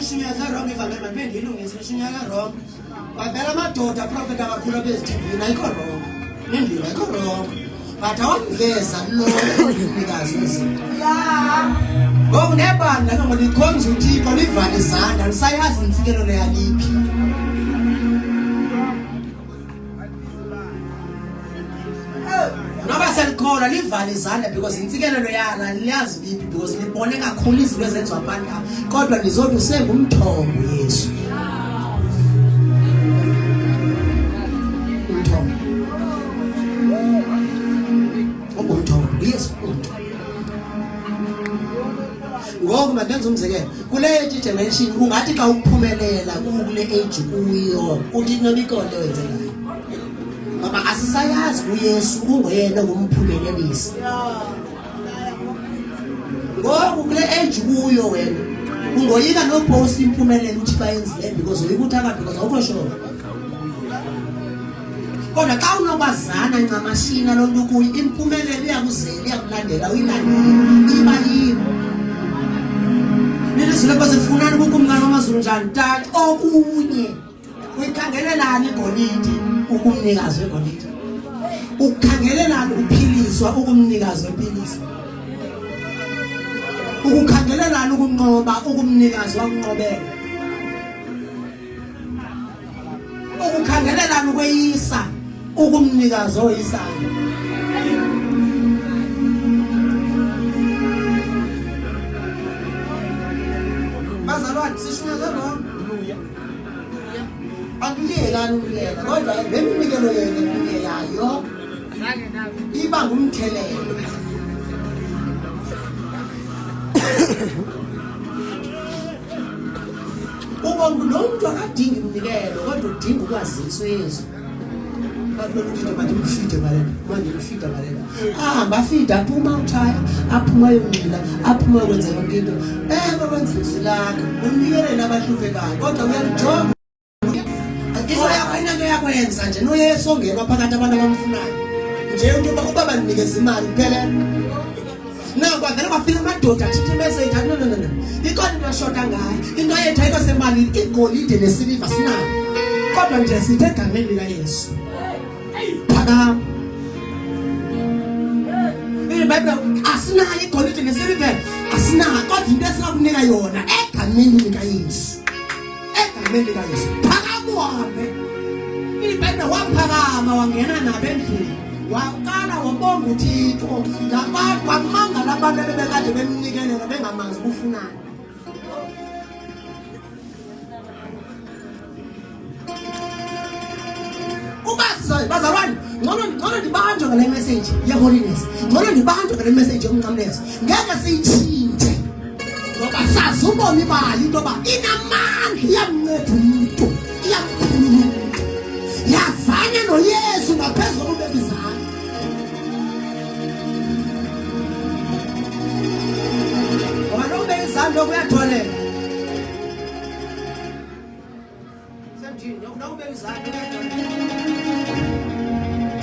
Shinyaka wrong ivangeli manje ilungise shinyaka wrong. Bavela amadoda prophet akakhulu bezithini ayikho wrong. Nendlela ayikho wrong. But awamveza lo umnikazi wezinto. Ngoku nebandla ngoba likhonza uThixo livale izandla lisayazi intsikelelo yaliphi. Noba selikhola livale izandla because intsikelelo yala liyazi liphi because libone kakhulu izinto ezenziwa abantu kodwa nizothi usengumthombo Yesu. Umthombo. Umthombo Yesu. Ngoku mandenza umzekelo kule generation ungathi xa uphumelela kule age kuyo uthi nobikole wenzela. Baba asisayazi uYesu unguyena ngomphumelelisi. Ngoku kule age kuyo wena ungoyika nopost impumelelo uthi bayenzile because uyikuthaka because awukho sure. Kodwa xa unokwazana ncamashina lo nto kuyo impumelelo iyakuzela iyakulandela uyilandele iba yimo. Nilizile basefunani kukumngana wamazulu njani tata okunye uyikhangelelani igolide ukumnikazi wegolide. Ukukhangelelani ukuphiliswa ukumnikazi wempiliso. Ukukhangelelani ukunqoba ukumnikazi wanqobela. Ukukhangelelani ukweyisa ukumnikazi oyisayo. Bazalwane sishunyeza lo. Akuyelani ukuyela kodwa leminikelo yenu yayo iba ngumthelelo. Ubonke lo muntu akadingi umnikelo kodwa udinga ukwaziswa Yesu. Bakulokuthi manje ufide balena manje ufide balena bafide aphuma uthaya aphuma yomila aphuma kwenza yonke into bakwenza izilaka unikele nabahlupekayo kodwa uyalijonga Iso yakho yakwenza nje noYesu ongenwa phakathi abantu abamfunayo. Nje into ubaba ninikeza imali kuphela. Naku avela kwafika amadoda athi message no. Ikhona into shota ngayo. Into yethu ayikho semali igolide nesiliva sinayo. Kodwa nje sithe egameni lika Yesu. Phakama. iBhayibheli asinayo igolide nesiliva asinayo kodwa into esinakunika yona egameni lika Yesu. Egameni lika Yesu. Uhambe iBhayibheli waphakama wangena nabo endlini waqala wabonga uThixo labantu bamangala abantu bebekade bemnikelela bengamazi kufunani. Ubasizayo bazalwane ngcono ndibanjwe ngale message yeholiness ngcono ndibanjwe ngale message yomncamlezo ngeke siyitshintshe ngoba sazi ubomi bayo into yoba inamandla iyamnceda umuntu iyamkhulula umuntu yazanya noYesu ngaphezulu kokubeka izandla. lokho uyatholela. Sendini nokube izandla.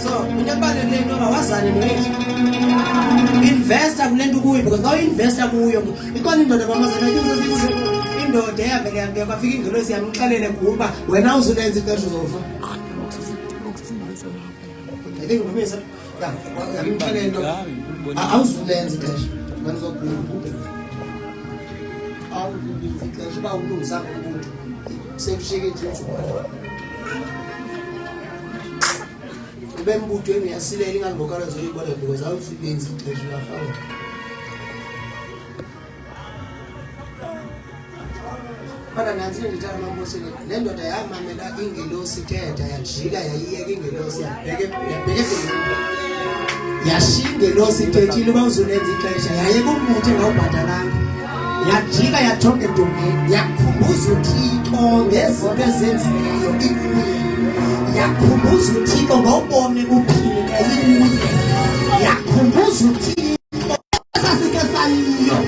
So, unebalele ngoba wazane noyethu. Investor kulento kuyo because now investor kuyo. Ikona indoda bamazana kuzo indoda yavele yake kwafika ingelosi yamxelele kuba wena uzulenza ixesha uzofa. Ayike ngomisa. Ya, ngimxelele into. Awuzulenza ixesha. Manje uzogula. Awuzulenza ixesha ba ulungisa umuntu. Sekushike nje uzofa. Bembutweni yasilela ingangokala zoyibona because awuzulenza ixesha uyafana. Mana nansi ndithatha mambosini le ndoda yamamela ingelosi thetha yajika yayiyeka ingelosi yabheke yashiya ingelosi thethile uba uzulenza ixesha yayeka umbutho engawubhatalanga yajika yajonga edongeni yakhumbuza uThixo ngezinto ezenzileyo ikuye yakhumbuza uThixo ngobomi buphile yayikuye yakhumbuza uThixo sasike sayiyo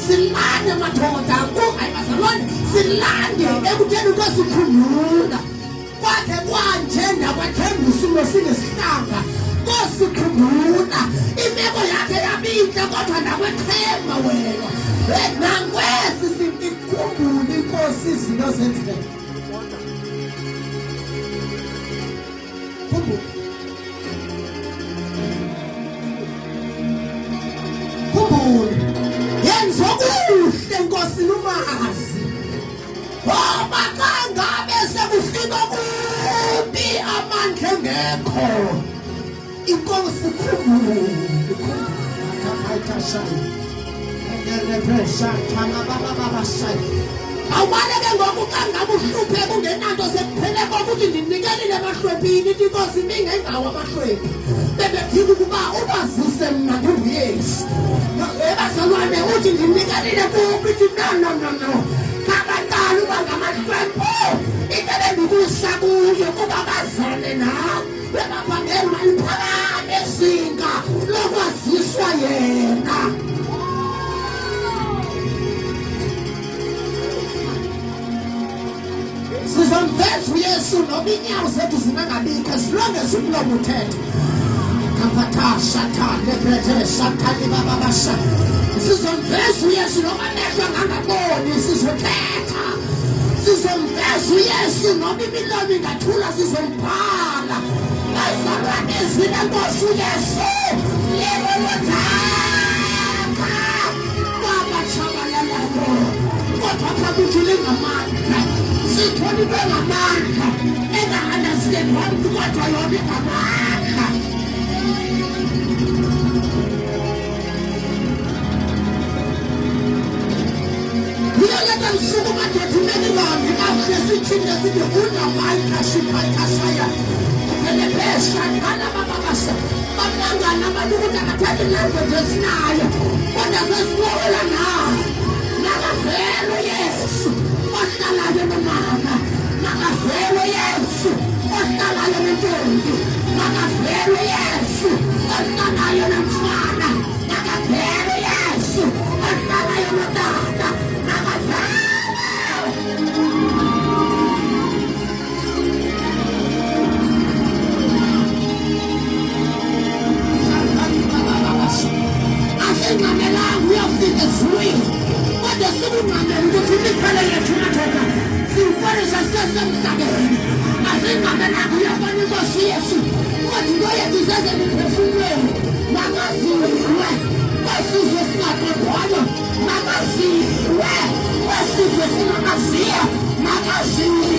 silande madoda kungayibazalwane silande ekutheni kwesikhumbuza kwakhe kwanjenda kwathembisa ulo sinesihlanga kwesikhumbuza imeko yakhe yabinhle kodwa nakwethemba wena nankwesi simikhumbula inkosi izinto zenzileyo khumbula yenza okuhle enkosini umazi ngoba kangabe sekufika kuphi amandla engekho inkosi khumbula awubaleke ngoku kangabe uhlupheka ungenanto sekuphele kokuthi ndinikelile emahlwebhini ithi inkosi mingengawo amahlwebhi bebefika ukuba ubazise mna nguyesu ebazalwane uthi ndinikelile kuphi ithi no kabantala uba ngamahlwebhu into bendikusa kuyo kuba bazane nawe bebavangeli maliphakame ezinga lokwaziswa yena sizomveza uyesu noma inyawo zethu zingangabikho as long as umlomo uthetha kaphathasha thande phethesha thande bababasha sizomveza uyesu noma amehlo angangaboni sizothetha sizomveza uyesu noma imilomo ingathula sizombhala bazalwane ezine nkosi uyesu libobothaka babatshabalalayo kodwa phakathule ngamandla sithole into engamandla enga-understand abantu kodwa yona ingamandla uyoleta msuku madoda umenibambi kahle sithinde sithi unamayikashiphathasaya upelepesha khala bababasa bamangana abantu ukuthi akathanda ilanguage esinayo kodwa sesiwola nayo nakavelo yesu ohlalayo nomama nakavelo yesu ohlalayo nentombi nakavelo yesu ohlalayo nomfana nakavelo yesu ohlalayo notata nakavelo asengamelanga uyafika ezulwini kodwa sikungamela ukuthi imikhwelo yethu madoda simfonisha sisesemhlabeni asengamelanga uyabona inkosi yesu kodwa into yethu isezemiphefumulweni makaziwe kwesizwe singaqedwayo makaziwe kwesizwe singamaziyo makaziwe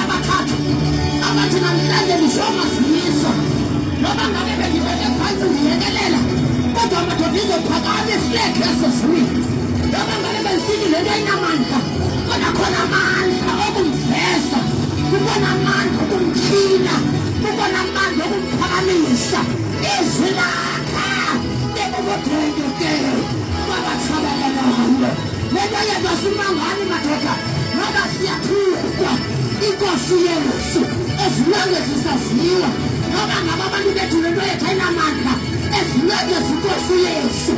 abathathu abathi namhlanje ngizomazisa noma ngabe bengibeke phansi ngiyekelela kodwa madoda izophakama iflegi yasezulwini noma ngabe bengisithi lento ayinamandla kodwa khona amandla okumveza kukhona amandla okumthina kukhona amandla okumphakamisa izwi lakhe bebobotheke babatshabalalayo lento yethu asimangani madoda
inkosi yesu ezilonge zisaziwa ngoba ngabantu bethu lento yethu ayinamandla ezilonge zinkosi yesu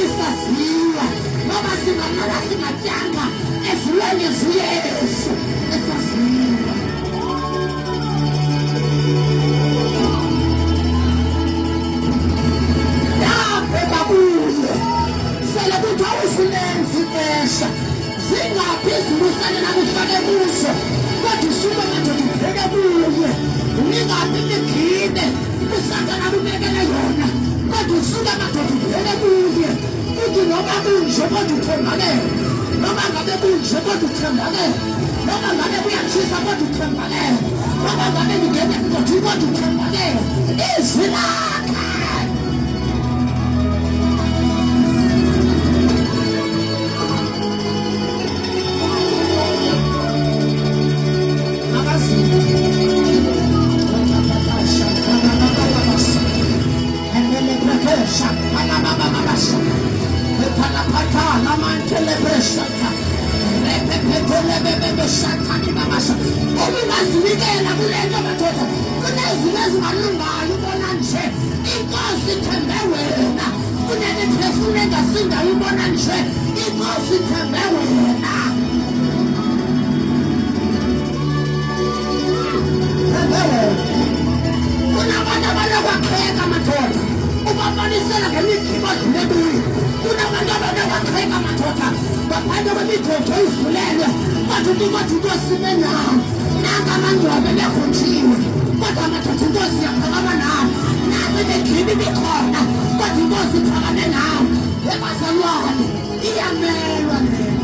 isaziwa ngoba singamala singatyanga ezilonge ziyesu esaziwa yaphe kuye sele kuthiwa usilenzi ixesha zingaphezulu sale nakufake kuso kodwa usuke madoda ubheke kuye ningabi nigine usatana kubekele yona kodwa usuke madoda ubheke kuye uthi noma kunje kodwa uthembakele noma ngabe kunje kodwa uthembakele noma ngabe kuyatshisa kodwa uthembakele noma ngabe ngingene kodwa uthembakele izwi lakhe Ulingazinikela kule nto madoda kunezinto ezingalungayo ubona nje inkosi ithembe wena kunemiphefumulo engasindayo ubona nje inkosi ithembe wena kunabantu abanokwaqheka madoda ubabonisela ngemigqibo odlule kuyo kunabantu abanokwaqheka madoda ngaphandle kwemigodi oyivulelwe kodwa uthi inkosi ibe nawo nanga amangcwaba bekhuntshiwe kodwa madoda inkosi yaphakama nawo nanga imigqibo ibikhona kodwa inkosi iphakame nawo ebazalwane iyamelwa le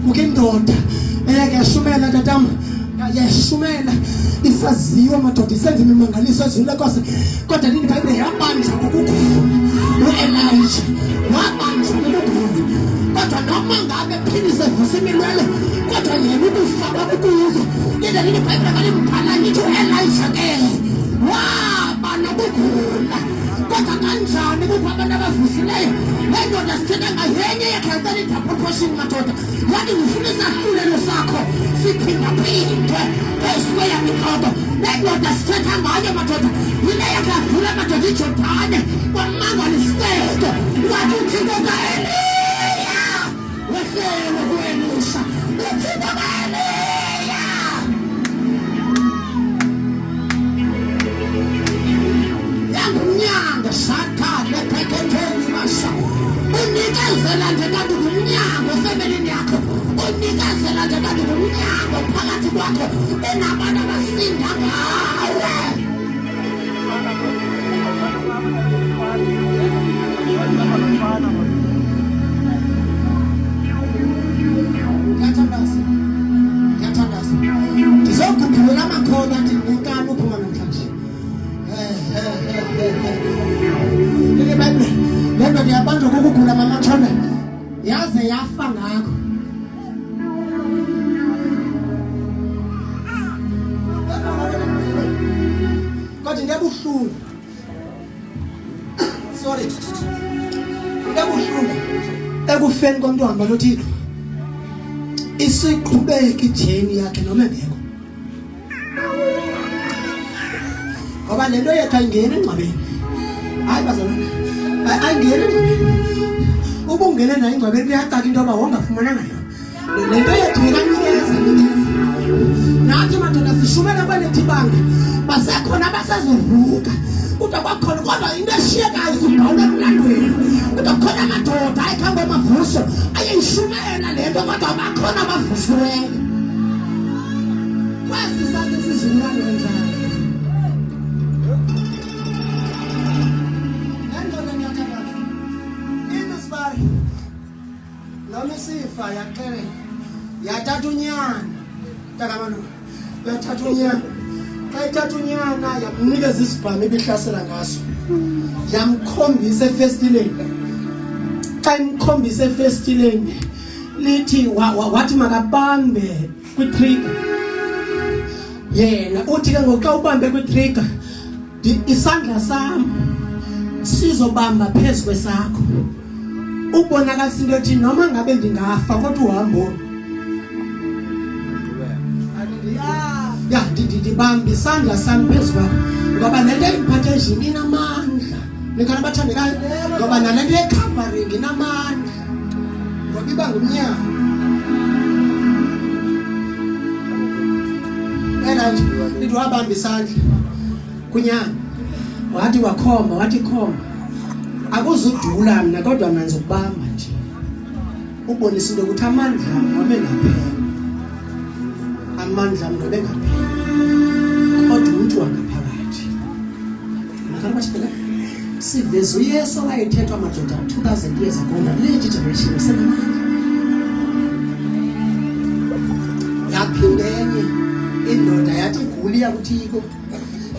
ukindoda yashumela tatam yashumela isaziwa madoda isenza imimangaliso ezwile kose kodwa lini iBhayibhile yabanjwa ngokukhulu uElijah wabanjwa ngokukhulu kodwa noma ngabe philise vusimilwele kodwa yena ukufa kwakukuyo into lini iBhayibhile kalimkhala ngithi uElijah ke wabana kukhula kodwa kanjani kukho abantu abavusileyo lendoda sithetha ngayenye yakhancela interpretation madoda yathi ngifuna isahlulelo sakho siphindaphindwe phezuwe yamikodo lendoda sithetha ngayo madoda yile yakadlula madoda iJordani kwamangaliseke wathi uthixo kaEliya wehlele kuElisha uthixo kaEliya yangumnyango sathane pheketheni masha unikezela nje kanti ngumnyango efemelini yakho unikezela nje kanti ngumnyango phakathi kwakho enabantu abasinda ngawe Yathandaza ndizokukhumbula amakhono athi ngenkani uphuma namhlanje lento ndiyabanjwa kukugula mamatshona yaze yafa ngakho kodwa ndiyabuhlungu sorry ndiyabuhlungu ekufeni komntwana lothilo isiqhubeka ijeni yakhe noma engekho ngoba lento yethu ayingeni engcwabeni hayi bazalwane ayingeni engcwabeni ubungene nayo ingcwabeni kuyacaka into yoba wongafumananga yona lento yethu ikanikeza nathi madoda sishumela kwanethibanga basekhona abasezovuka kodwa kwakhona kodwa into eshiyekayo sibhawula emlandweni kodwa khona amadoda ayikhambe amavuso ayeyishumela lento kodwa bakhona abavusiweyo kwesi sakhe sizukulwane wenzani lendoda ngiyathanda inisibari noma isifa yaxele yathatha unyana takamano yathatha unyana ayithatha unyana yamnikeza isibhamu ebihlasela ngaso yamkhombisa efestileni
xa imkhombise efestileni lithi wathi makabambe kwi-trigger yena uthi ke ngoku xa ubambe kwi-trigger isandla sam sizobamba phezu kwesakho ukubonakalisa into ethi noma ngabe ndingafa kodwa uhambo ya ndibambe isandla sam phezu kwakho ngoba le nto impartation inamandla nikhala bathandekayo ngoba nale nto ye-covering inamandla ngoba iba ngumnyaka nje lithi wabamba isandla kunyana wathi khomba akuzudula mna kodwa mna ngizokubamba nje ubonisa into ukuthi amandla ngabe ngaphela amandla ngabe ngaphela kodwa umuntu wangaphakathi ngakho bashela siveza uYesu owayethethwa amadoda 2000 years ago le generation isenamandla yaphindene indoda yathi iguli yakuthiko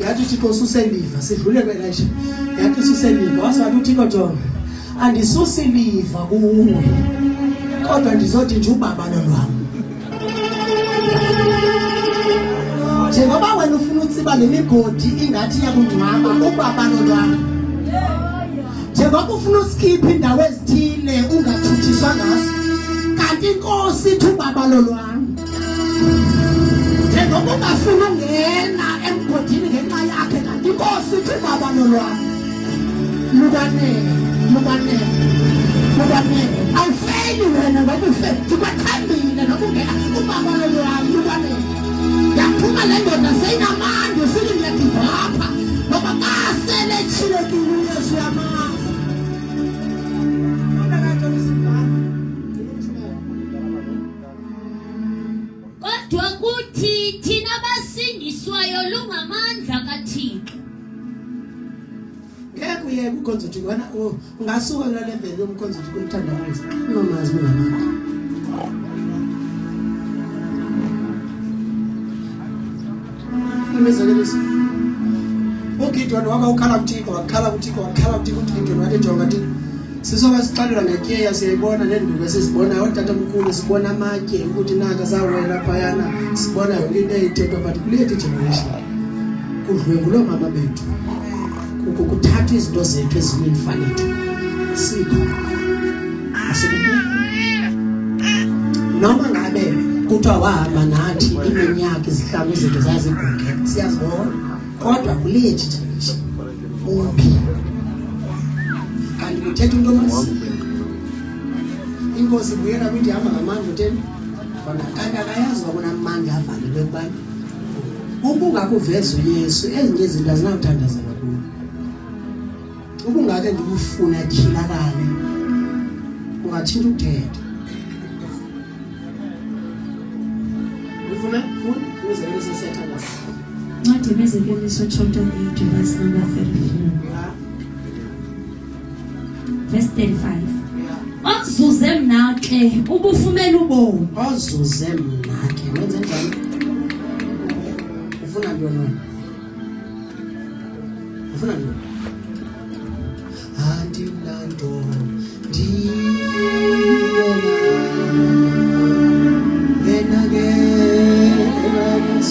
yathi uThixo suseliva sidlule kwelayisha yathi suseliva wasathi uThixo Jonga andisusililiva kuwe kodwa ndizothi nje ubaba lolwami njengoba wena ufuna utsiba nemigodi ingathi yakungcwaba ubaba lolwami njengoba ufuna uskipha indawo ezithile ungathuthiswa ngaso kanti inkosi ithi ubaba lolwami njengoba ungafuna ungena emgodini ngenxa yakhe kanti inkosi ithi ubaba lolwami lukwanele awufeli wena ngoba ufeli ubathambile noba ungena ubaba lolwami lukwanele yaphuma le ndoda seyinamandla ufike ngiyadivapha ngoba kasele etshilekile uYesu yamandla
kodwa kuthi thina basindiswayo lungamandla kaThixo
ngeke uye kukhonzothi wena ungasuka kula level yomkhonzothi kumthandazo unomazi unamandla imizekeliso uGidon wakhala uThixo uGidon wathi Jonga Thixo sisoka sixalela ngetyeya siyayibona nenduku esizibona otata omkhulu sibona amatye ukuthi naka zawela phayana sibona yonke into eyithethwa but kule generation kudlwengulwa mama bethu kuthathwa izinto zethu ezimfanethu sikho noma ngabe kuthiwa wahamba nathi iminyaka izihlanu zethu zaziguge siyazibona kodwa kule generation uphi kanti kuthetha into omasi inkosi buyela kwithi hamba ngamandla utheni khona kanti akayazi wabona amandla avalelwe kubani ubungakuveza uYesu ezinye izinto azinawuthandazela kuwe ubungake ndikufuna tyhilakale ungatshintsha ukuthetha ufuna uzekeliso siyathandaza
Ncwadi yezekeliso chapter 8 verse number 34 verse 35 Ozuze mna ke ubufumela ubomi
ozuze mna ke wenze njani ufuna ntoni andinanto wena ke andinanto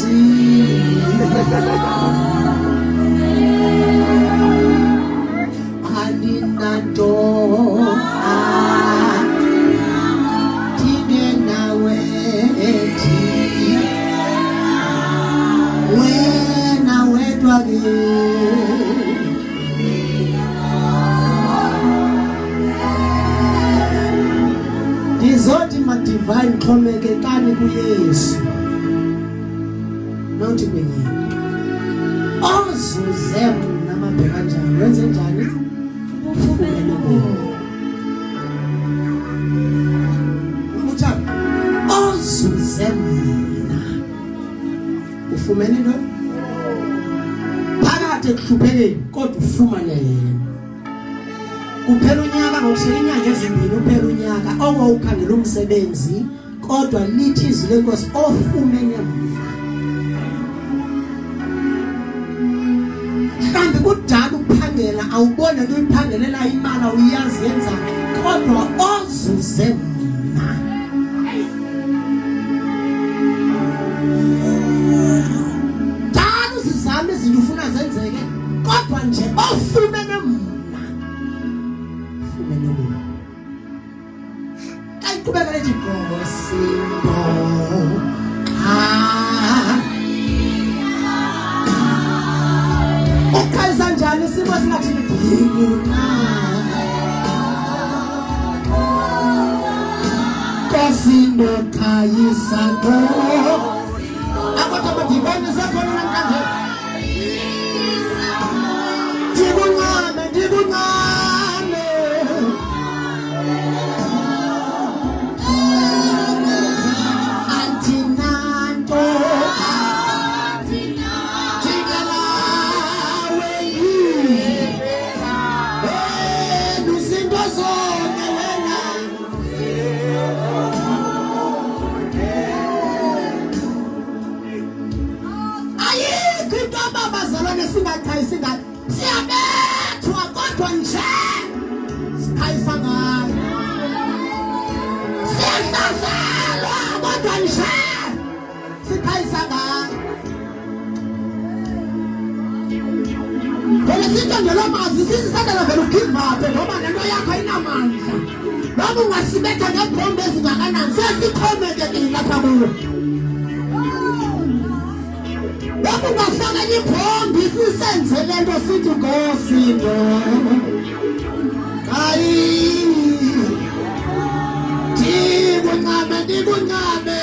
ndizoti madivine xhomekekani kuYesu nothi kwenye ozuze mna mabheka njani wenze njani
ubufumela ubomi
uthanda ozuze mna ufumene into phakathi ekuhluphekeni kodwa ufumane yena kuphela unyaka ngokushela inyanga ezimbini uphela unyaka owawukhangela umsebenzi kodwa lithi izwi lenkosi ofumene mhlawumbi kudala ukuphangela awubone into uyiphangelela imali awuyazi yenza
kodwa ozuze mna. Dala uzizame izinto ufuna zenzeke kodwa nje ofumene mna. Fumene mna. Kayikubeka lethi Nkosinto. Ukhayiza njani isimo singathi ngidikuna. Nkosinto khayisa ngo. Akho badibone sekhona namhlanje. Ndikuncane. Antinanto. Siyabethwa kodwa nje sikhayisa ngayo. Siyahlaselwa kodwa nje sikhayisa ngayo. Phela izinto nje lomazi sizisandela vele ugive up noma lento yakho ayinamandla. Noma ungasibetha ngebhombe ezingakanani sesikhomekekile lapha kuyo. Lokhu ngafaka ibhombi sisenze lento sithi Nkosinto. Hayi. Ndikuncame.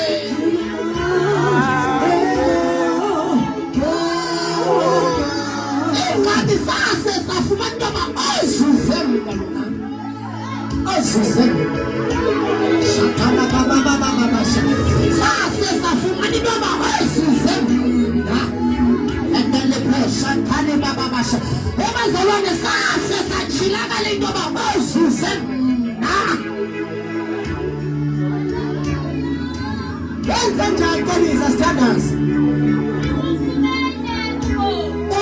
Ngathi sase safuma ntoba ozuze mna. Ozuze. Shakana baba. Sase safuma ntoba ozuze mna. Shantane baba basha. Ebazalwane sase sachilaka lento baba ozuze mna. Yenza njani kolisa standards?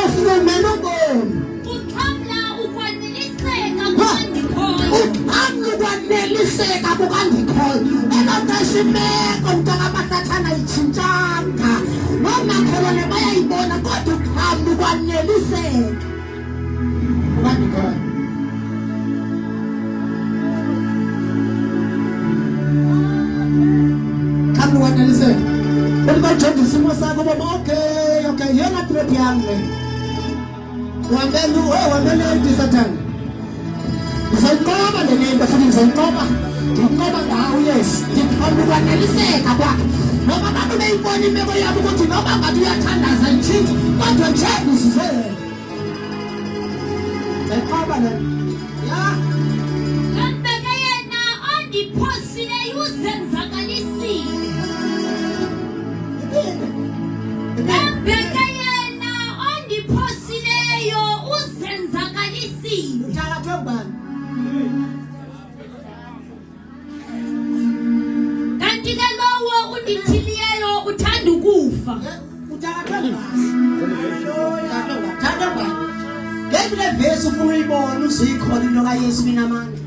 Ufumene ubomi.
Uthanda ukwaneliseka kukandikhoyo.
Uthanda ukwaneliseka kukandikhoyo. Elotashimeko mntakamathathana itshintshanga. Noma kholwane bayayibona kodwa uthanda ukwaneliseka kukandikhoyo. Thanda ukwaneliseka. Ulibajonga isimo sakho baba okay yena trip yami. Wamele ndisathana. Ngizayinqoba le nto futhi ngizayinqoba ngawo yes. Ngithanda ukwaneliseka kwakhe. Noma abantu beyibona imeko yabo ukuthi noma ngathi uyathandaza ntshintshe kodwa nje uzuze. Ngiyaqoba le. Ya.
Kambeke yena ondiphosile uzenzakalisile. Kambeke yena ondiphosileyo uzenzakalisile.
Uthakathwe ngubani?
Kanti ke lowo undithiliyeyo uthanda ukufa.
Uthakathwe ngubani? Uthakathwe ngubani? Ngeke vese ufuna uyibona uzikhona into kaYesu mina manje.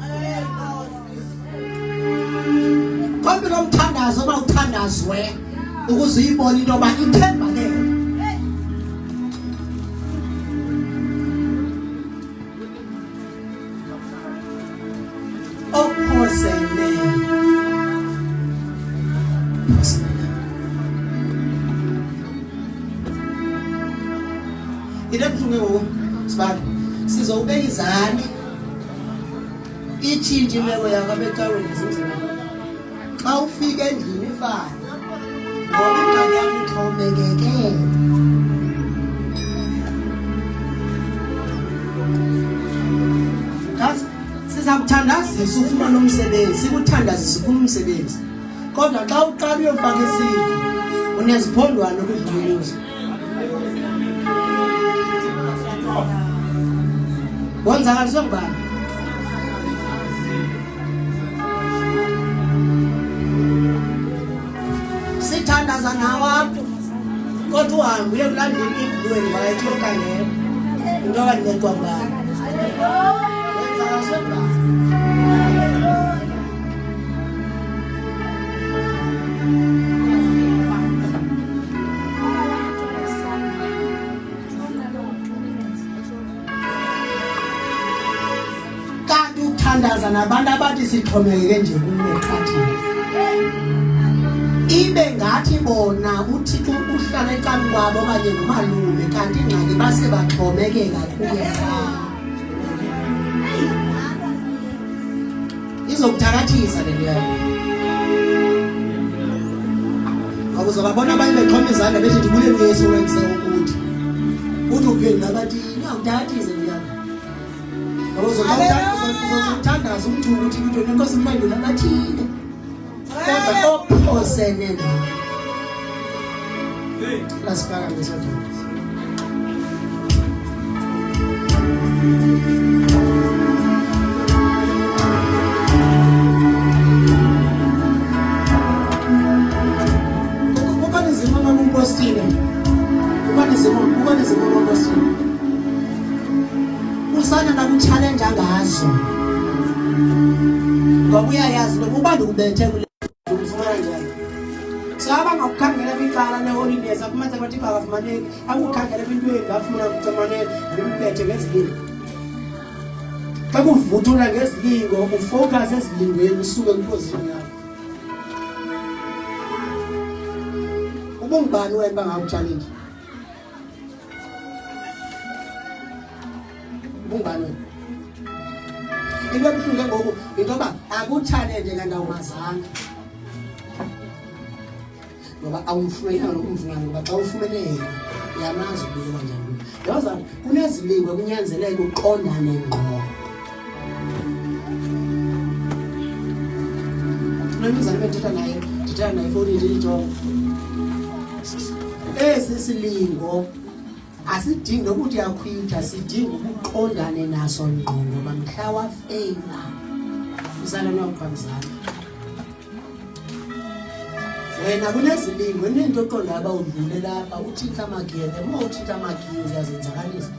Konke lomthandazo bawuthandazwe ukuze uyibone into ba ithemba ke. Ophosene. Ile mfunge wo sibani sizobeka izani ichinji imeko yakho abecaweni zindlela. Xa ufika endlini ifana ngoba ingane yakho ixhomekeke. That's sizakuthandazisa ufumane umsebenzi, sikuthandazisa ufuna umsebenzi. Kodwa xa uqala uyofaka isipho uneziphondwana kudluluza. Wenzakaliswe ngubani? Sithandaza nabantu kodwa uhambe uye kulandela ibhulweni wayethi yokhangela into abaninetwa ngubani. Wenzakaliswe ngubani? uyathandaza nabantu abathi sixhomekeke nje kuwe qhathini. Ibe ngathi bona uThixo uhlala ecapheni kwabo okanye ngumalume kanti ingxaki base baxhomekeka kuye. Izokuthakathisa le nto yakho. Uzobabona abanye bexhoma izandla bethi ndibule uYesu wenze ukuthi. Uthi uphendula bathi ngiyawuthathise ndiyakho. Uzothandaza umntu ukuthi into nenkosi imphendula bathile. Kodwa ophosene nawe. Lasifaka ngesodwa. Postile. Ukwane zimo postile. Usana nakuchallenge ngazo. Ngoba uyayazi nokuba ndikubethe kule ufumana njani. Saba ngakukhangela kwicala leholidays akumathe bathi bakafumaneki. Akukhangela kwintweni ngafuna ukuxamanela ngibethe ngezilimi. Xa kuvuthula ngezilingo ufocus ezilingweni usuke kuposition yakho. Ubungibani wena bangawuchallenge? Ubungibani wena? Into ebuhlungu ngoku into yoba akuchallenge kanti awumazanga. Ngoba awumfumenanga nokumfumana ngoba xa ufumene yena uyamazi ukuba kanjani. Yazi kunezilingo kunyanzeleke uqondane ngqo. Nomzana bethetha naye phone ndiyijonga. Esi silingo asidingi ukuthi yakhwitha sidinga ukuqondane naso ngqo ngoba mhla wafeyila uzalana wakubamzana wena kunezilingo nento oqonda abawudlule lapha uthitha amagiyele uma uthitha amagiyele uyazenzakalisa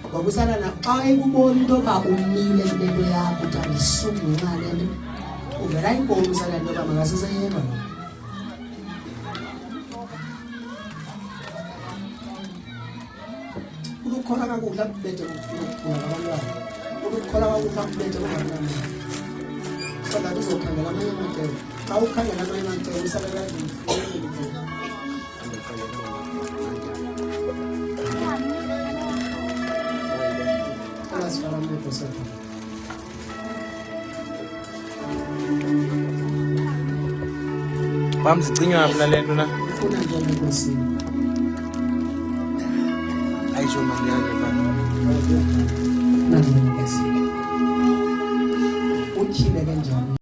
ngoba uzalana xa ekubona into yoba umile kulento yakho uthi andisuku ngenxa lento uvela ayibona uzalana into yoba makasiseyeka ukukhola kakudla kubethe ukufuna abantwana ukukhola kakudla kubethe abantwana kodwa kuzokhangela amanye amacebo xa ukhangela amanye amacebo usalela asifala mntu sethu
Bamzicinga mna le nto na
ufuna njani enkosini
ayisho mali yakhe bani
nani enkosini